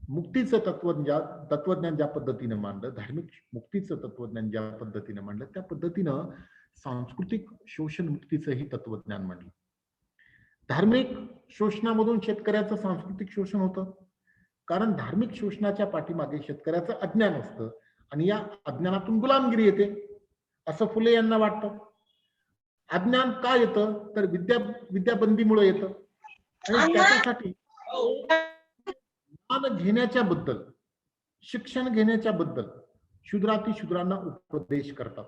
मुक्तीचं तत्वज्ञान ज्या पद्धतीने मांडलं, धार्मिक मुक्तीचं तत्वज्ञान ज्या पद्धतीने मांडलं त्या पद्धतीनं सांस्कृतिक शोषण मुक्तीचंही तत्वज्ञान मांडलं. धार्मिक शोषणामधून शेतकऱ्याचं सांस्कृतिक शोषण होतं कारण धार्मिक शोषणाच्या पाठीमागे शेतकऱ्याचं अज्ञान असतं आणि या अज्ञानातून गुलामगिरी येते असं फुले यांना वाटतं. अज्ञान का येतं तर विद्याबंदीमुळे येतं आणि त्याच्यासाठी ज्ञान घेण्याच्या बद्दल शिक्षण घेण्याच्या बद्दल शूद्रांना उपदेश करतात.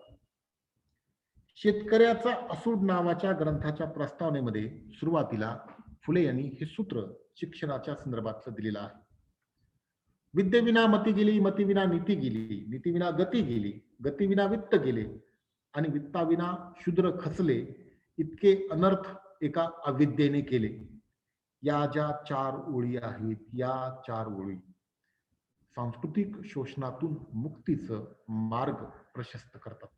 शेतकऱ्याचा असूड नावाच्या ग्रंथाच्या प्रस्तावनेमध्ये सुरुवातीला फुले यांनी हे सूत्र शिक्षणाच्या संदर्भातलं दिलेलं आहे. विद्येविना मती गेली, मतीविना नीती गेली, नीतीविना गती गेली, गतीविना वित्त गेले आणि वित्ताविना शूद्र खचले, इतके अनर्थ एका अविद्येने केले. या ज्या 4 ओळी आहेत, या 4 ओळी सांस्कृतिक शोषणातून मुक्तीचं मार्ग प्रशस्त करतात.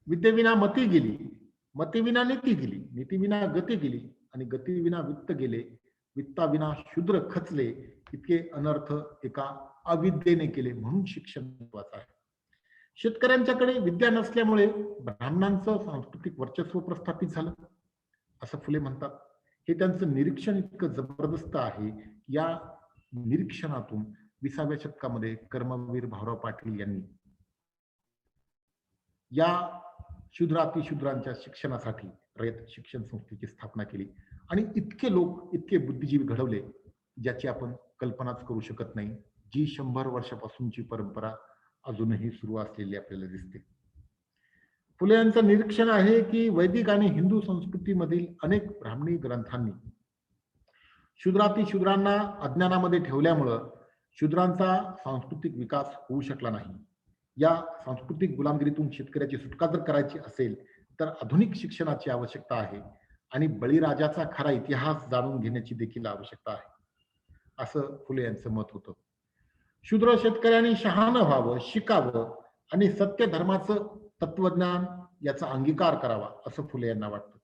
विद्येविना मती गेली, मतीविना नीती गेली, नीतीविना गती गेली आणि गतीविना वित्त गेले, वित्ताविना शूद्र खचले, इतके अनर्थ एका अविद्येने केले. म्हणून शिक्षण महत्वाचं आहे. शेतकऱ्यांच्याकडे विद्या नसल्यामुळे ब्राह्मणांचं सांस्कृतिक वर्चस्व प्रस्थापित झालं असं फुले म्हणतात. हे त्यांचं निरीक्षण इतकं जबरदस्त आहे. या निरीक्षणातून 20व्या शतकामध्ये कर्मवीर भाऊराव पाटील यांनी या शूद्रातिशूद्रांच्या शिक्षणासाठी रयत शिक्षण संस्थेची स्थापना केली आणि इतके लोक, इतके बुद्धिजीवी घडवले ज्याची आपण कल्पनाच करू शकत नाही. जी 100 वर्षापासूनची परंपरा अजूनही सुरू असलेली आपल्याला दिसते. फुले यांचं निरीक्षण आहे की वैदिक आणि हिंदू संस्कृतीमधील अनेक ब्राह्मणी ग्रंथांनी शूद्रातिशूद्रांना अज्ञानामध्ये ठेवल्यामुळं शूद्रांचा सांस्कृतिक विकास होऊ शकला नाही. या सांस्कृतिक गुलामगिरीतून शेतकऱ्याची सुटका जर करायची असेल तर आधुनिक शिक्षणाची आवश्यकता आहे आणि बळीराजाचा खरा इतिहास जाणून घेण्याची देखील आवश्यकता आहे, असं फुले यांचं मत होतं. शूद्र शेतकऱ्यांनी शहाणं व्हावं, शिकावं आणि सत्य धर्माचं तत्वज्ञान याचा अंगीकार करावा असं फुले यांना वाटतं.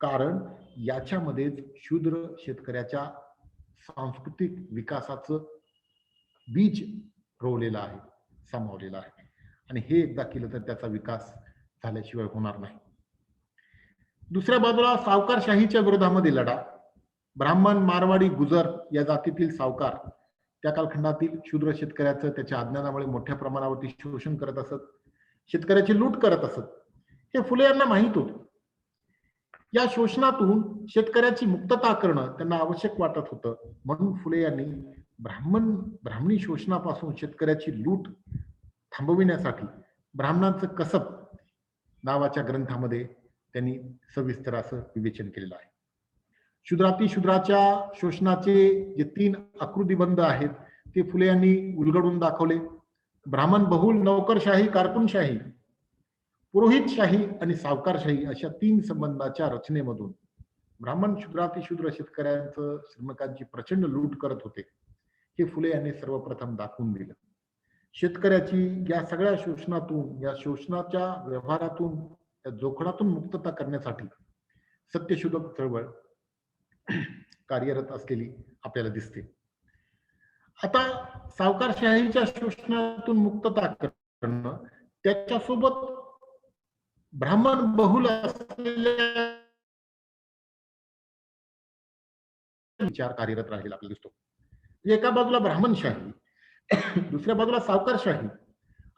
कारण याच्यामध्येच शूद्र शेतकऱ्याच्या सांस्कृतिक विकासाचं बीज रोवलेलं आहे, सामावलेलं आहे आणि हे एकदा केलं तर त्याचा विकास झाल्याशिवाय होणार नाही. दुसऱ्या बाजूला सावकारशाहीच्या विरोधामध्ये लढा. ब्राह्मण, मारवाडी, गुजर या जातीतील सावकार त्या कालखंडातील शूद्र शेतकऱ्याचं त्याच्या अज्ञानामुळे मोठ्या प्रमाणावरती शोषण करत असत, शेतकऱ्याची लूट करत असत. हे फुले यांना माहित होतं. या शोषणातून शेतकऱ्याची मुक्तता करणं त्यांना आवश्यक वाटत होतं. म्हणून फुले यांनी ब्राह्मणी शोषणापासून शेतकऱ्याची लूट थांबविण्यासाठी ब्राह्मणांचं कसब नावाच्या ग्रंथामध्ये त्यांनी सविस्तर असं विवेचन केलेलं आहे. शूद्रातिशूद्राच्या शोषणाचे जे 3 आकृतिबंध आहेत ते फुले यांनी उलगडून दाखवले. ब्राह्मण बहुल, नौकरशाही, कारकुनशाही, पुरोहितशाही आणि सावकारशाही अशा 3 संबंधाच्या रचनेमधून ब्राह्मण शूद्रातिशूद्र शेतकऱ्यांचं, श्रमिकांची प्रचंड लूट करत होते हे फुले यांनी सर्वप्रथम दाखवून दिलं. शेतकऱ्याची या सगळ्या शोषणातून, या शोषणाच्या व्यवहारातून, या जोखडातून मुक्तता करण्यासाठी सत्यशोधक चळवळ कार्यरत असलेली आपल्याला दिसते. आता सावकारशाहीच्या शोषणातून मुक्तता करणं, त्याच्यासोबत ब्राह्मण बहुल असलेल्या विचार कार्यरत राहील आपल्याला दिसतो. एका बाजूला ब्राह्मणशाही, दुसऱ्या बाजूला सावकारशाही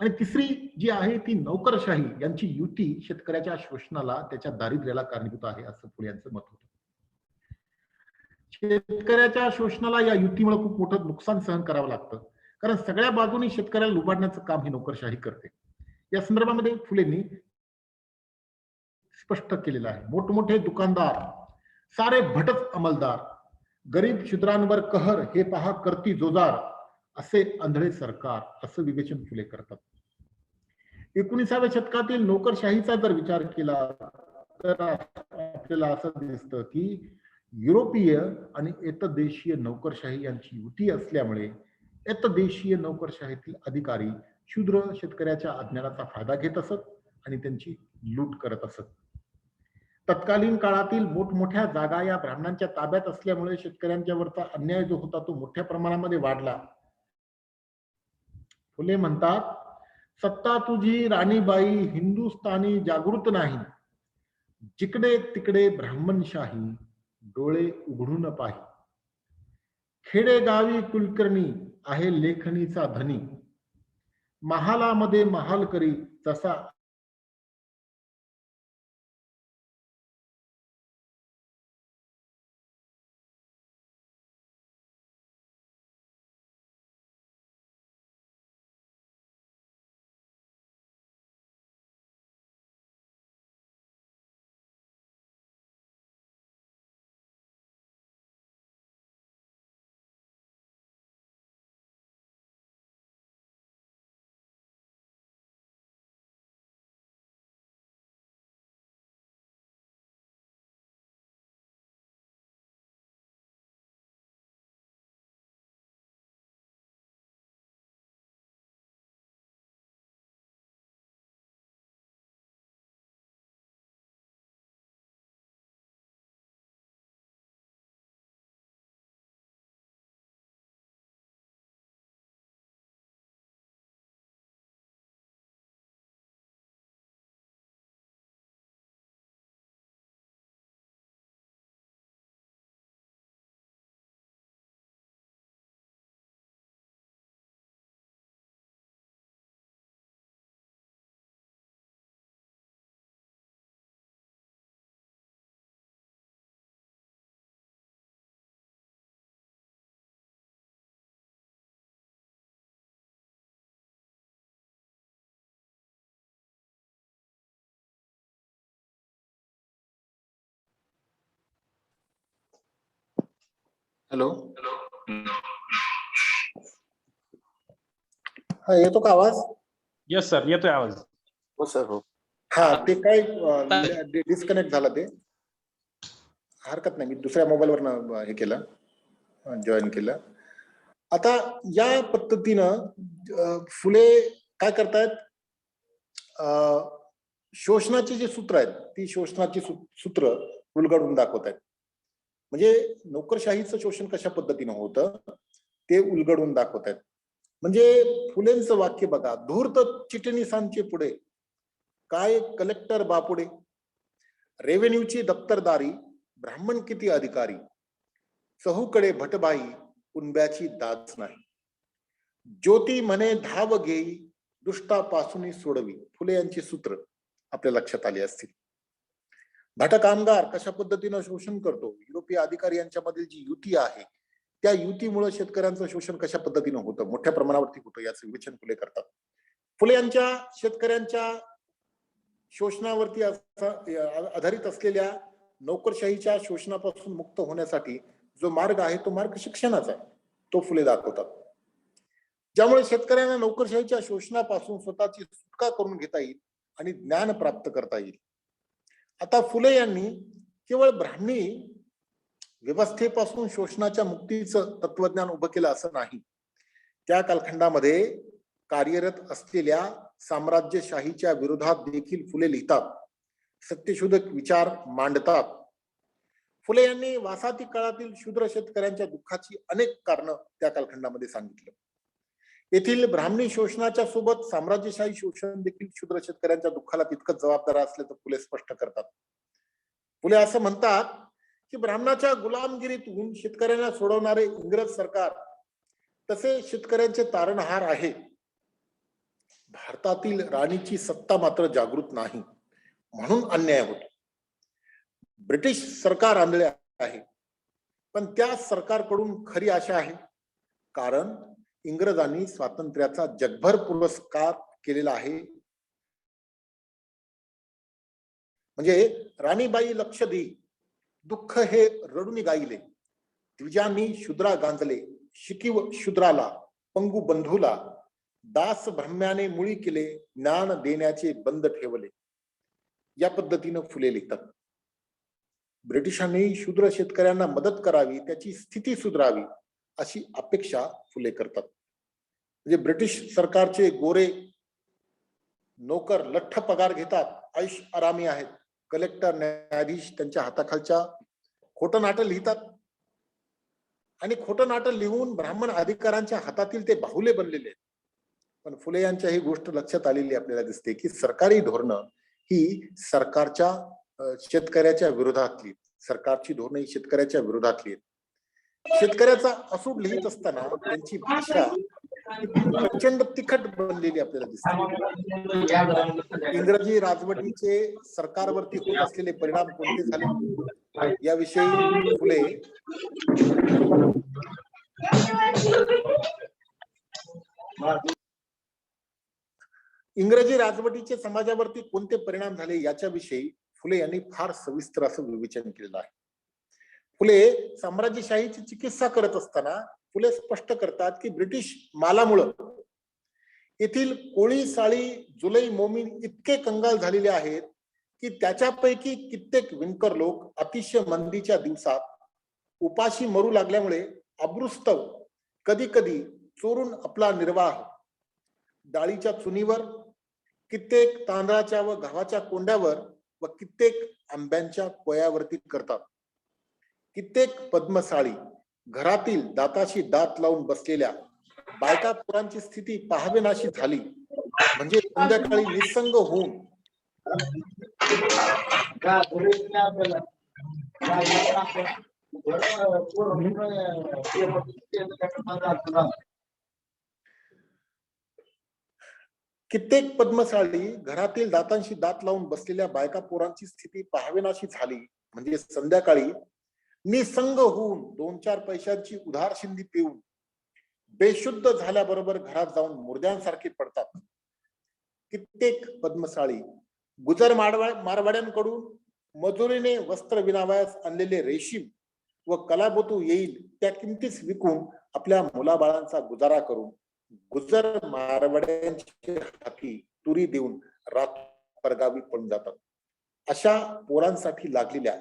आणि तिसरी जी आहे ती नौकरशाही यांची युती शेतकऱ्याच्या शोषणाला, त्याच्या दारिद्र्याला कारणीभूत आहे असं फुले यांचं मत होतं. शेतकऱ्याच्या शोषणाला या युतीमुळे खूप मोठं नुकसान सहन करावं लागतं, कारण सगळ्या बाजूनी शेतकऱ्याला लुबाडण्याचं काम ही नोकरशाही करते. या संदर्भामध्ये फुलेंनी स्पष्ट केलेलं आहे. मोठमोठे दुकानदार, सारे भटक अंमलदार, गरीब शूद्रांवर कहर हे पहा करती जोजार, असे आंधळे सरकार असं विवेचन फुले करतात. 19व्या शतकातील नोकरशाहीचा जर विचार केला तर आपल्याला असं दिसतं की युरोपीय आणि एतदेशीय नोकरशाही यांची युती असल्यामुळे एतदेशीय नोकरशाहीतील अधिकारी शूद्र शेतकऱ्याच्या अज्ञानाचा फायदा घेत असत आणि त्यांची लूट करत असत. तत्कालीन काळातील मोठमोठ्या जागा या ब्राह्मणांच्या ताब्यात असल्यामुळे शेतकऱ्यांच्यावरचा अन्याय जो होता तो मोठ्या प्रमाणामध्ये वाढला. फुले म्हणतात, सत्ता तुझी राणीबाई हिंदुस्थानी जागृत नाही, जिकडे तिकडे ब्राह्मणशाही डोळे उघडून पाही. खेडेगावी कुलकर्णी आहे लेखणीचा धनी, महालामध्ये महाल करी तसा हॅलो, हा येतो का आवाज?
येस सर, येतोय आवाज.
हो सर, हो. हा ते काय डिस्कनेक्ट झालं, ते हरकत नाही, मी दुसऱ्या मोबाईलवर हे केलं, जॉईन केलं. आता या पद्धतीनं फुले काय करतायत, शोषणाची जी सूत्र आहेत ती शोषणाची सूत्र उलगडून दाखवत आहेत. म्हणजे नोकरशाहीचं शोषण कशा पद्धतीनं होतं ते उलगडून दाखवत आहेत. म्हणजे फुलेंचं वाक्य बघा, धूर्त चिटणीसांचे पुढे काय कलेक्टर बापुडे, रेव्हेन्यूची दप्तरदारी, ब्राह्मण किती अधिकारी, चहूकडे भटबाई, कुणब्याची दाच नाही, ज्योती म्हणे धाव घेई, दुष्टापासून सोडवी. फुले यांची सूत्र आपल्या लक्षात आली असतील. भाटा कामगार कशा पद्धतीनं शोषण करतो, युरोपीय अधिकारी यांच्यामधील जी युती आहे त्या युतीमुळे शेतकऱ्यांचं शोषण कशा पद्धतीनं होतं, मोठ्या प्रमाणावरती होतं, याचं विवेचन फुले करतात. फुले यांच्या शेतकऱ्यांच्या शोषणावरती आधारित असलेल्या नोकरशाहीच्या शोषणापासून मुक्त होण्यासाठी जो मार्ग आहे तो मार्ग शिक्षणाचा आहे, तो फुले दाखवतात. ज्यामुळे शेतकऱ्यांना नोकरशाहीच्या शोषणापासून स्वतःची सुटका करून घेता येईल आणि ज्ञान प्राप्त करता येईल. आता फुले यांनी केवळ ब्राह्मणी व्यवस्थेपासून शोषणाच्या मुक्तीचं तत्वज्ञान उभं केलं असं नाही. त्या कालखंडामध्ये कार्यरत असलेल्या साम्राज्यशाहीच्या विरोधात देखील फुले लिहितात, सत्यशोधक विचार मांडतात. फुले यांनी वासाती काळातील शूद्र शेतकऱ्यांच्या दुःखाची अनेक कारणं त्या कालखंडामध्ये सांगितलं. येथील ब्राह्मणी शोषणाच्या सोबत साम्राज्यशाही शोषण देखील शूद्र शेतकऱ्यांच्या दुःखाला तितकंच जबाबदार असल्याचं फुले स्पष्ट करतात. फुले असं म्हणतात की ब्राह्मणाच्या गुलामगिरीतून शेतकऱ्यांना सोडवणारे इंग्रज सरकार तसे शेतकऱ्यांचे तारणहार आहे. भारतातील राणीची सत्ता मात्र जागृत नाही, म्हणून अन्याय होतो. ब्रिटिश सरकार आणले आहे, पण त्या सरकारकडून खरी आशा आहे, कारण इंग्रजांनी स्वातंत्र्याचा जगभर पुरस्कार केलेला आहे. म्हणजे राणीबाई लक्ष देई, दुःख हे रडून गाईले, द्विजांनी शूद्रा गांजले, शिकीव शूद्राला, पंगू बंधूला, दास ब्रह्म्याने मुळी केले, ज्ञान देण्याचे बंद ठेवले. या पद्धतीनं फुले लिहितात. ब्रिटिशांनी शूद्र शेतकऱ्यांना मदत करावी, त्याची स्थिती सुधारावी अशी अपेक्षा फुले करतात. म्हणजे ब्रिटिश सरकारचे गोरे नोकर लठ्ठ पगार घेतात, ऐश आरामी आहेत, कलेक्टर न्यायाधीश त्यांच्या हाताखालच्या खोटं नाटं लिहितात आणि खोटं नाटं लिहून ब्राह्मण अधिकाऱ्यांच्या हातातील ते बाहुले बनलेले आहेत. पण फुले यांच्या ही गोष्ट लक्षात आलेली आपल्याला दिसते की सरकारी धोरणं ही सरकारच्या शेतकऱ्याच्या विरोधातली, सरकारची धोरणं ही शेतकऱ्याच्या विरोधातली आहेत. शेतकऱ्याचा असूड लिहित असताना त्यांची भाषा प्रचंड तिखट बनलेली आपल्याला दिसते. इंग्रजी राजवटीचे सरकारवरती होत असलेले परिणाम कोणते झाले याविषयी फुले इंग्रजी राजवटीचे समाजावरती कोणते परिणाम झाले याच्याविषयी फुले यांनी फार सविस्तर असं विवेचन केलेलं आहे. फुले साम्राज्यशाहीची चिकित्सा करत असताना फुले स्पष्ट करतात की ब्रिटिश मालामुळं येथील कोळी, साळी, जुलै, मोमीन इतके कंगाल झालेले आहेत की त्याच्यापैकी कित्येक विणकर लोक अतिशय मंदीच्या दिवसात उपाशी मरू लागल्यामुळे अब्रुस्तव कधी कधी चोरून आपला निर्वाह डाळीच्या चुनीवर, कित्येक तांदळाच्या व गव्हाच्या कोंड्यावर व कित्येक आंब्यांच्या कोयावरती करतात. कित्येक पद्मसाळी घरातील दाताशी दात लावून बसलेल्या बायका पोरांची स्थिती पाहावेनाशी झाली. म्हणजे संध्याकाळी निसंग होऊन कित्येक पद्मसाळी घरातील दातांशी दात लावून बसलेल्या बायका पोरांची स्थिती पाहावेनाशी झाली. म्हणजे संध्याकाळी निसंग होऊन 2-4 पैशांची उधार शिंदी पिऊन बेशुद्ध झाल्याबरोबर घरात जाऊन मुर्द्यांसारखे पडतात. कित्येक पद्मसाळी गुजर मारवाड्यांकडून मजुरीने वस्त्र विणावयास आणलेले रेशीम व कलाबतू येईल त्या किमतीस विकून आपल्या मुलाबाळांचा गुजारा करून गुजर मारवाड्यांच्या हाती तुरी देऊन रात परगावी पळून जातात. अशा पोरांसाठी लागलेल्या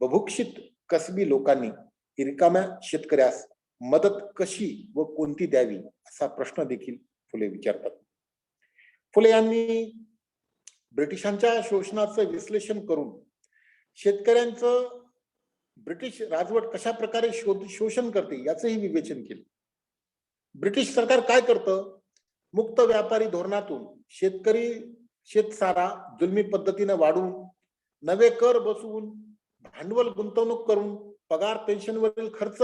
बभुक्षित कसबी लोकांनी रिकाम्या शेतकऱ्यास मदत कशी व कोणती द्यावी असा प्रश्न देखील फुले विचारतात. फुले यांनी ब्रिटिशांच्या शोषणाचं विश्लेषण करून शेतकऱ्यांचं ब्रिटिश राजवट कशा प्रकारे शोषण करते याचंही विवेचन केलं. ब्रिटिश सरकार काय करतं? मुक्त व्यापारी धोरणातून शेतकरी शेतसारा जुलमी पद्धतीने वाढवून नवे कर बसवून भांडवल गुंतवणूक करून पगार पेन्शनवरील खर्च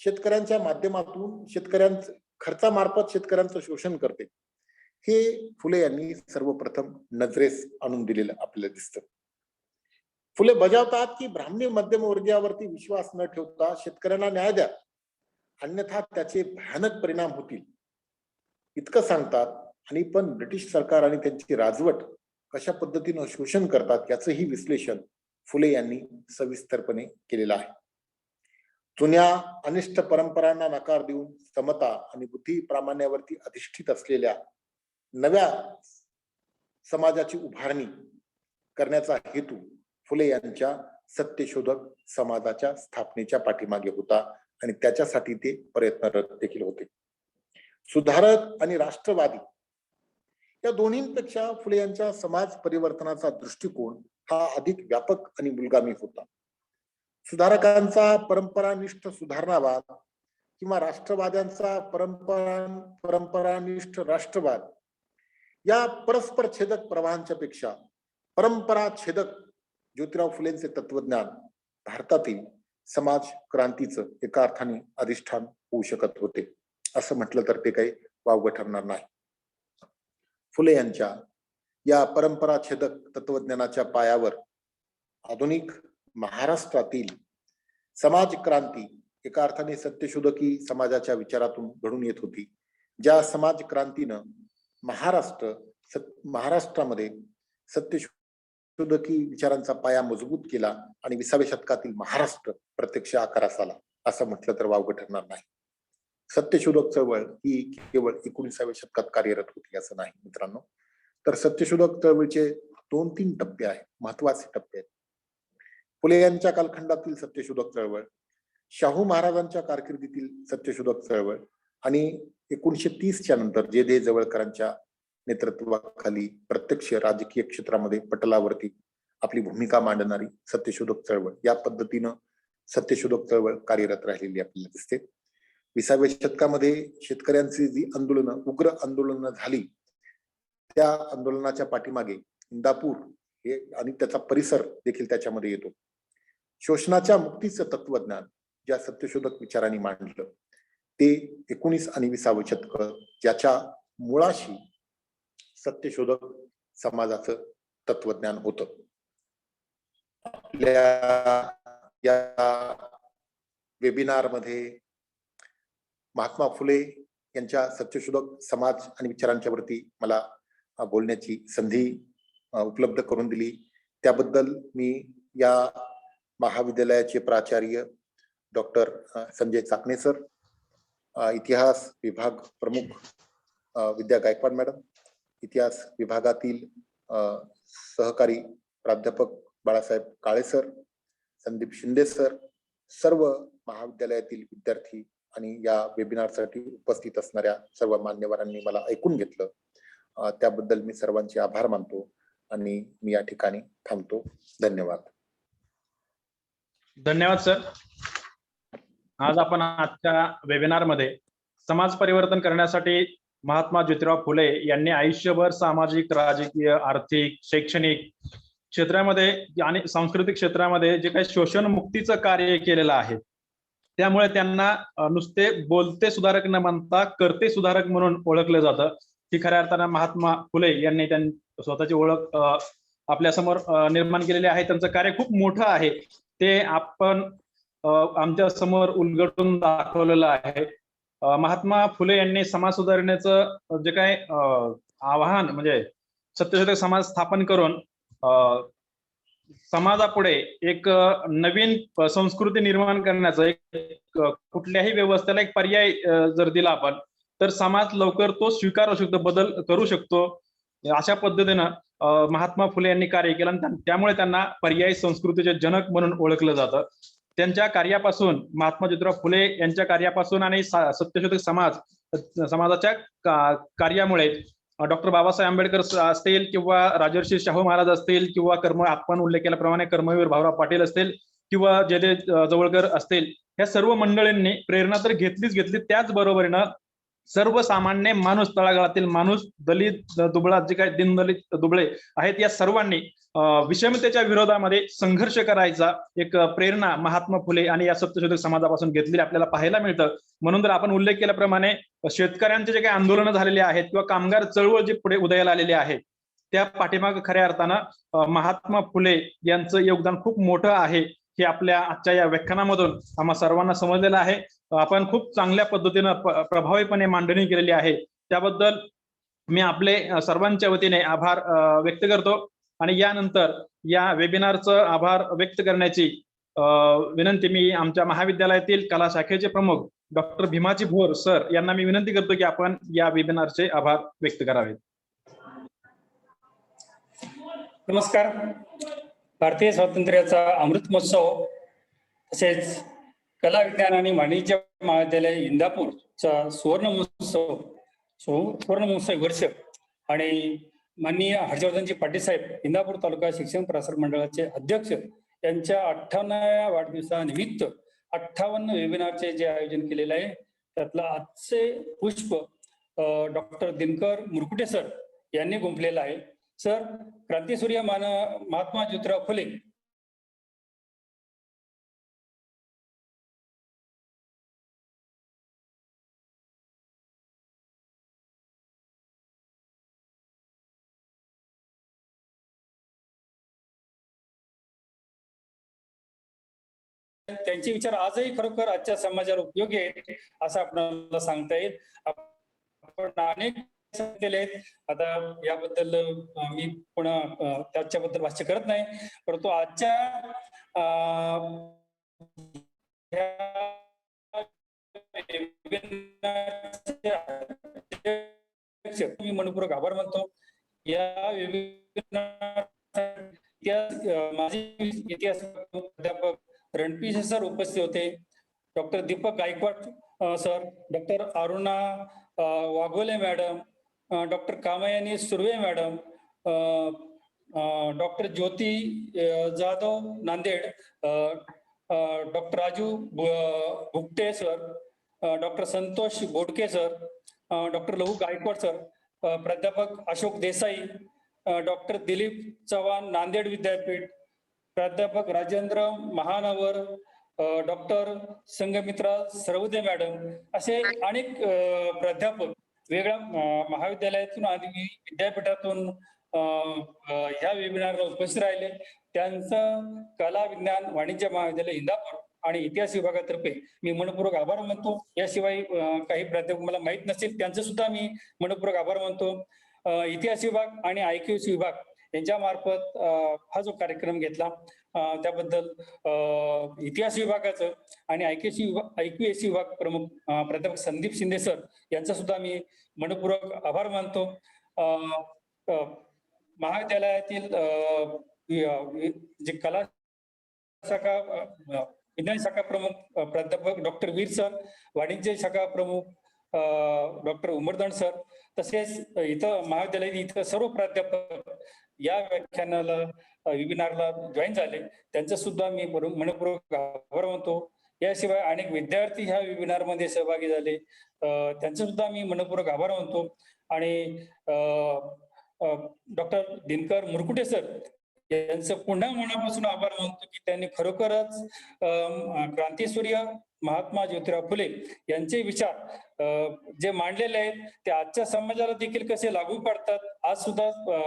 शेतकऱ्यांच्या माध्यमातून खर्चामार्फत शेतकऱ्यांचं शोषण करते. हे फुले यांनी सर्वप्रथम नजरेस आणून दिलेलं आपल्याला दिसतं. फुले बजावतात की ब्राह्मणी मध्यमवर्गीयावरती विश्वास न ठेवता शेतकऱ्यांना न्याय द्या, अन्यथा त्याचे भयानक परिणाम होतील इतकं सांगतात. आणि पण ब्रिटिश सरकार आणि त्यांची राजवट कशा पद्धतीनं शोषण करतात याचंही विश्लेषण फुले यांनी सविस्तरपणे केलेलं आहे. जुन्या अनिष्ट परंपरांना नकार देऊन समता आणि बुद्धी प्रामाण्यावरती अधिष्ठित असलेल्या नव्या समाजाची उभारणी करण्याचा हेतू फुले यांच्या सत्यशोधक समाजाच्या स्थापनेच्या पाठीमागे होता आणि त्याच्यासाठी ते प्रयत्नरत देखील होते. सुधारक आणि राष्ट्रवादी या दोन्हींपेक्षा फुले यांच्या समाज परिवर्तनाचा दृष्टिकोन हा अधिक व्यापक आणि मूलगामी होता. सुधारकांचा परंपरानिष्ठ सुधारणावाद किंवा राष्ट्रवाद्यांचा परंपरानिष्ठ राष्ट्रवाद या परस्पर छेदक प्रवाहांच्या पेक्षा परंपरा छेदक ज्योतिराव फुलेंचे तत्वज्ञान भारतातील समाज क्रांतीचं एका अर्थाने अधिष्ठान होऊ शकत होते. असं म्हटलं तर ते काही वावगं ठरणार नाही. फुले यांच्या या परंपरा छेदक तत्वज्ञानाच्या पायावर आधुनिक महाराष्ट्रातील समाज क्रांती एका अर्थाने सत्यशोधकी समाजाच्या विचारातून घडून येत होती. ज्या समाज क्रांतीनं महाराष्ट्रामध्ये सत्यशोधकी विचारांचा पाया मजबूत केला आणि 20व्या शतकातील महाराष्ट्र प्रत्यक्ष आकारास आला असं म्हटलं तर वावगं ठरणार नाही. सत्यशोधक चळवळ ही केवळ 19व्या शतकात कार्यरत होती असं नाही मित्रांनो. तर सत्यशोधक चळवळीचे 2-3 टप्पे आहेत, महत्वाचे टप्पे आहेत. फुले यांच्या कालखंडातील सत्यशोधक चळवळ, शाहू महाराजांच्या कारकिर्दीतील सत्यशोधक चळवळ आणि 1930च्या नंतर जे जवळकरांच्या नेतृत्वाखाली प्रत्यक्ष राजकीय क्षेत्रामध्ये पटलावरती आपली भूमिका मांडणारी सत्यशोधक चळवळ, या पद्धतीनं सत्यशोधक चळवळ कार्यरत राहिलेली आपल्याला दिसते. 20व्या शतकामध्ये शेतकऱ्यांची जी उग्र आंदोलनं झाली, त्या आंदोलनाच्या पाठीमागे इंदापूर हे आणि त्याचा परिसर देखील त्याच्यामध्ये येतो. शोषणाच्या मुक्तीचं तत्वज्ञान ज्या सत्यशोधक विचारांनी मांडलं ते 19 आणि 20वं शतक ज्याच्या मुळाशी सत्यशोधक समाजाचं तत्वज्ञान होतं. आपल्या या वेबिनार मध्ये महात्मा फुले यांच्या सत्यशोधक समाज आणि विचारांच्या वरती मला बोलण्याची संधी उपलब्ध करून दिली, त्याबद्दल मी या महाविद्यालयाचे प्राचार्य डॉक्टर संजय चाकणे सर, इतिहास विभाग प्रमुख विद्या गायकवाड मॅडम, इतिहास विभागातील सहकारी प्राध्यापक बाळासाहेब काळे सर, संदीप शिंदे सर, सर्व महाविद्यालयातील विद्यार्थी आणि या वेबिनारसाठी उपस्थित असणाऱ्या सर्व मान्यवरांनी मला ऐकून घेतलं, त्याबद्दल मी सर्वांचे आभार मानतो आणि मी या ठिकाणी थांबतो. धन्यवाद.
धन्यवाद सर. आज आपण आजच्या वेबिनार मध्ये समाज परिवर्तन करण्यासाठी महात्मा ज्योतिराव फुले यांनी आयुष्यभर सामाजिक, राजकीय, आर्थिक, शैक्षणिक क्षेत्रामध्ये आणि सांस्कृतिक क्षेत्रामध्ये जे काही शोषण मुक्तीचं कार्य केलेलं आहे, त्यामुळे त्यांना नुसते बोलते सुधारक न म्हणता करते सुधारक म्हणून ओळखलं जातं. ही खऱ्या अर्थानं महात्मा फुले यांनी स्वतःची ओळख आपल्या समोर निर्माण केलेली आहे. त्यांचं कार्य खूप मोठं आहे, ते आपण आमच्या समोर उलगडून दाखवलेलं आहे. महात्मा फुले यांनी समाज सुधारण्याचं जे काय आवाहन म्हणजे सत्यशोधक समाज स्थापन करून समाजापुढे एक नवीन संस्कृती निर्माण करण्याचं एक कुठल्याही व्यवस्थेला एक पर्याय जर दिला आपण तर समाज लवकर तो स्वीकारू शकतो, बदल करू शकतो. अशा पद्धतीनं महात्मा फुले यांनी कार्य केलं आणि त्यामुळे त्यांना पर्यायी संस्कृतीचे जनक म्हणून ओळखलं जातं. त्यांच्या कार्यापासून, महात्मा ज्योतिराव फुले यांच्या कार्यापासून आणि सत्यशोधक समाजाच्या कार्यामुळे डॉक्टर बाबासाहेब आंबेडकर असतील किंवा राजर्षी शाहू महाराज असतील किंवा आपण उल्लेख केल्याप्रमाणे कर्मवीर भाऊराव पाटील असतील किंवा जयदेव जवळकर असतील, या सर्व मंडळींनी प्रेरणा तर घेतली, त्याचबरोबरीनं सर्वसामान्य माणूस, तळागाळातील माणूस, दलित दुबळा, जे काही दीनदलित दुबळे आहेत, या सर्वांनी विषमतेच्या विरोधामध्ये संघर्ष करायचा एक प्रेरणा महात्मा फुले आणि या सत्यशोधक समाजापासून घेतलेली आपल्याला पाहायला मिळतं. म्हणून तर आपण उल्लेख केल्याप्रमाणे शेतकऱ्यांचे जे काही आंदोलनं झालेले आहेत किंवा कामगार चळवळ जी पुढे उदयाला आलेली आहे, त्या पाठीमाग खऱ्या अर्थानं महात्मा फुले यांचं योगदान खूप मोठं आहे, हे आपल्या आजच्या या व्याख्यानामधून आम्हा सर्वांना समजलेलं आहे. आपण खूप चांगल्या पद्धतीनं प्रभावीपणे मांडणी केलेली आहे, त्याबद्दल मी आपले सर्वांच्या वतीने आभार व्यक्त करतो. आणि यानंतर या वेबिनारचं आभार व्यक्त करण्याची विनंती मी आमच्या महाविद्यालयातील कला शाखेचे प्रमुख डॉक्टर भीमाजी भोर सर यांना मी विनंती करतो की आपण या वेबिनारचे आभार व्यक्त करावेत.
नमस्कार. भारतीय स्वातंत्र्याचा अमृत महोत्सव तसेच कला विज्ञान आणि वाणिज्य महाविद्यालय इंदापूरचा सुवर्ण महोत्सव वर्ष आणि माननीय हर्षवर्धनजी पाटील साहेब, इंदापूर तालुका शिक्षण प्रसारक मंडळाचे अध्यक्ष, यांच्या 58व्या वाढदिवसानिमित्त 58 वेबिनारचे जे आयोजन केलेले आहे, त्यातलं आजचे पुष्प डॉक्टर दिनकर मुरकुटे सर यांनी गुंफलेलं आहे. सर, क्रांतीसूर्य महात्मा ज्योतिराव फुले त्यांचे विचार आजही खरोखर आजच्या समाजाला उपयोगी आहेत असं आपल्याला सांगता येईल. आपण अनेक केले आहेत. आता याबद्दल मी पुन्हा त्याच्याबद्दल भाष्य करत नाही, परंतु आजच्या मी मनपूर्वक आभार मानतो. या माझे इतिहास प्राध्यापक रणपिसे सर उपस्थित होते, doctor Deepak Gaikwad sir, doctor Aruna Waghole madam, doctor Kamayani Surve madam, doctor Jyoti Jadhav Nanded, doctor Raju Bhukte sir, doctor Santosh Bodke sir, doctor Lahu Gaikwad sir, प्राध्यापक अशोक देसाई, डॉक्टर दिलीप चव्हाण नांदेड विद्यापीठ, प्राध्यापक राजेंद्र महानवर, डॉक्टर संघमित्रा सर्वदे मॅडम, असे अनेक प्राध्यापक वेगळ्या महाविद्यालयातून आणि विद्यापीठातून ह्या वेबिनारला उपस्थित राहिले. त्यांचं कला विज्ञान वाणिज्य महाविद्यालय इंदापूर आणि इतिहास विभागातर्फे मी मनपूर्वक आभार मानतो. याशिवाय काही प्राध्यापक मला माहीत नसतील, त्यांचं सुद्धा मी मनपूर्वक आभार मानतो. इतिहास विभाग आणि IQAC विभाग यांच्या मार्फत हा जो कार्यक्रम घेतला त्याबद्दल इतिहास विभागाचं आणि IQAC विभाग प्रमुख प्राध्यापक संदीप शिंदे सर यांचा सुद्धा मी मनपूर्वक आभार मानतो. महाविद्यालयातील जे कला शाखा विज्ञान शाखा प्रमुख प्राध्यापक डॉक्टर वीर सर, वाणिज्य शाखा प्रमुख डॉक्टर उमरदंड सर, तसेच इथं महाविद्यालयात इथं सर्व प्राध्यापक या व्याख्यानाला वेबिनारला जॉईन झाले, त्यांचा सुद्धा मी मनपूर्वक आभार मानतो. याशिवाय अनेक विद्यार्थी ह्या वेबिनार मध्ये सहभागी झाले, त्यांचा सुद्धा मी मनपूर्वक आभार मानतो. आणि डॉक्टर दिनकर मुरकुटे सर यांचं पुन्हा मनापासून आभार मानतो की त्यांनी खरोखरच क्रांतीसूर्य महात्मा ज्योतिराव फुले यांचे विचार जे मांडलेले आहेत ते आजच्या समाजाला देखील कसे लागू पडतात. आज सुद्धा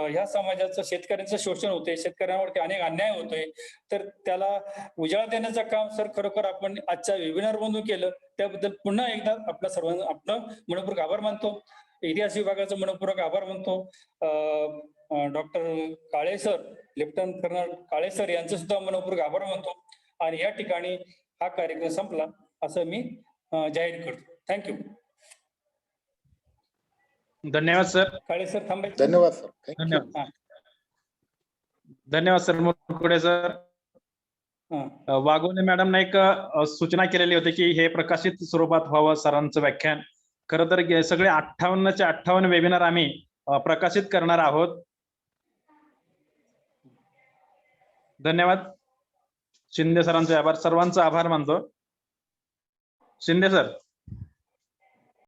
ह्या समाजाचं शेतकऱ्यांचं शोषण होतंय, शेतकऱ्यांवरती अनेक अन्याय होतोय, तर त्याला उजाळा देण्याचं काम सर खरोखर आपण आजच्या वेबिनार मधून केलं, त्याबद्दल पुन्हा एकदा आपल्या सर्वांना आपलं मनपूर्वक आभार मानतो. इतिहास विभागाचं मनपूर्वक आभार मानतो. डॉक्टर काळे सर लेफ्टनंट कर्नल काळे सर यांचं सुद्धा मनपूर्वक आभार मानतो आणि या ठिकाणी हा कार्यक्रम संपला असं मी जाहीर करतो. थँक्यू.
धन्यवाद सर.
काळे सर थांबायचे.
धन्यवाद सर. Thank you.
धन्यवाद. धन्यवाद सर. मुरकुडे सर. वाघोले मॅडमने एक सूचना केलेली होती की हे प्रकाशित स्वरूपात व्हावं सरांचं व्याख्यान. खरं तर सगळे 58चे 58 वेबिनार आम्ही प्रकाशित करणार आहोत. धन्यवाद. शिंदे सरांचे आभार. सर्वांचा आभार मानतो. शिंदे सर.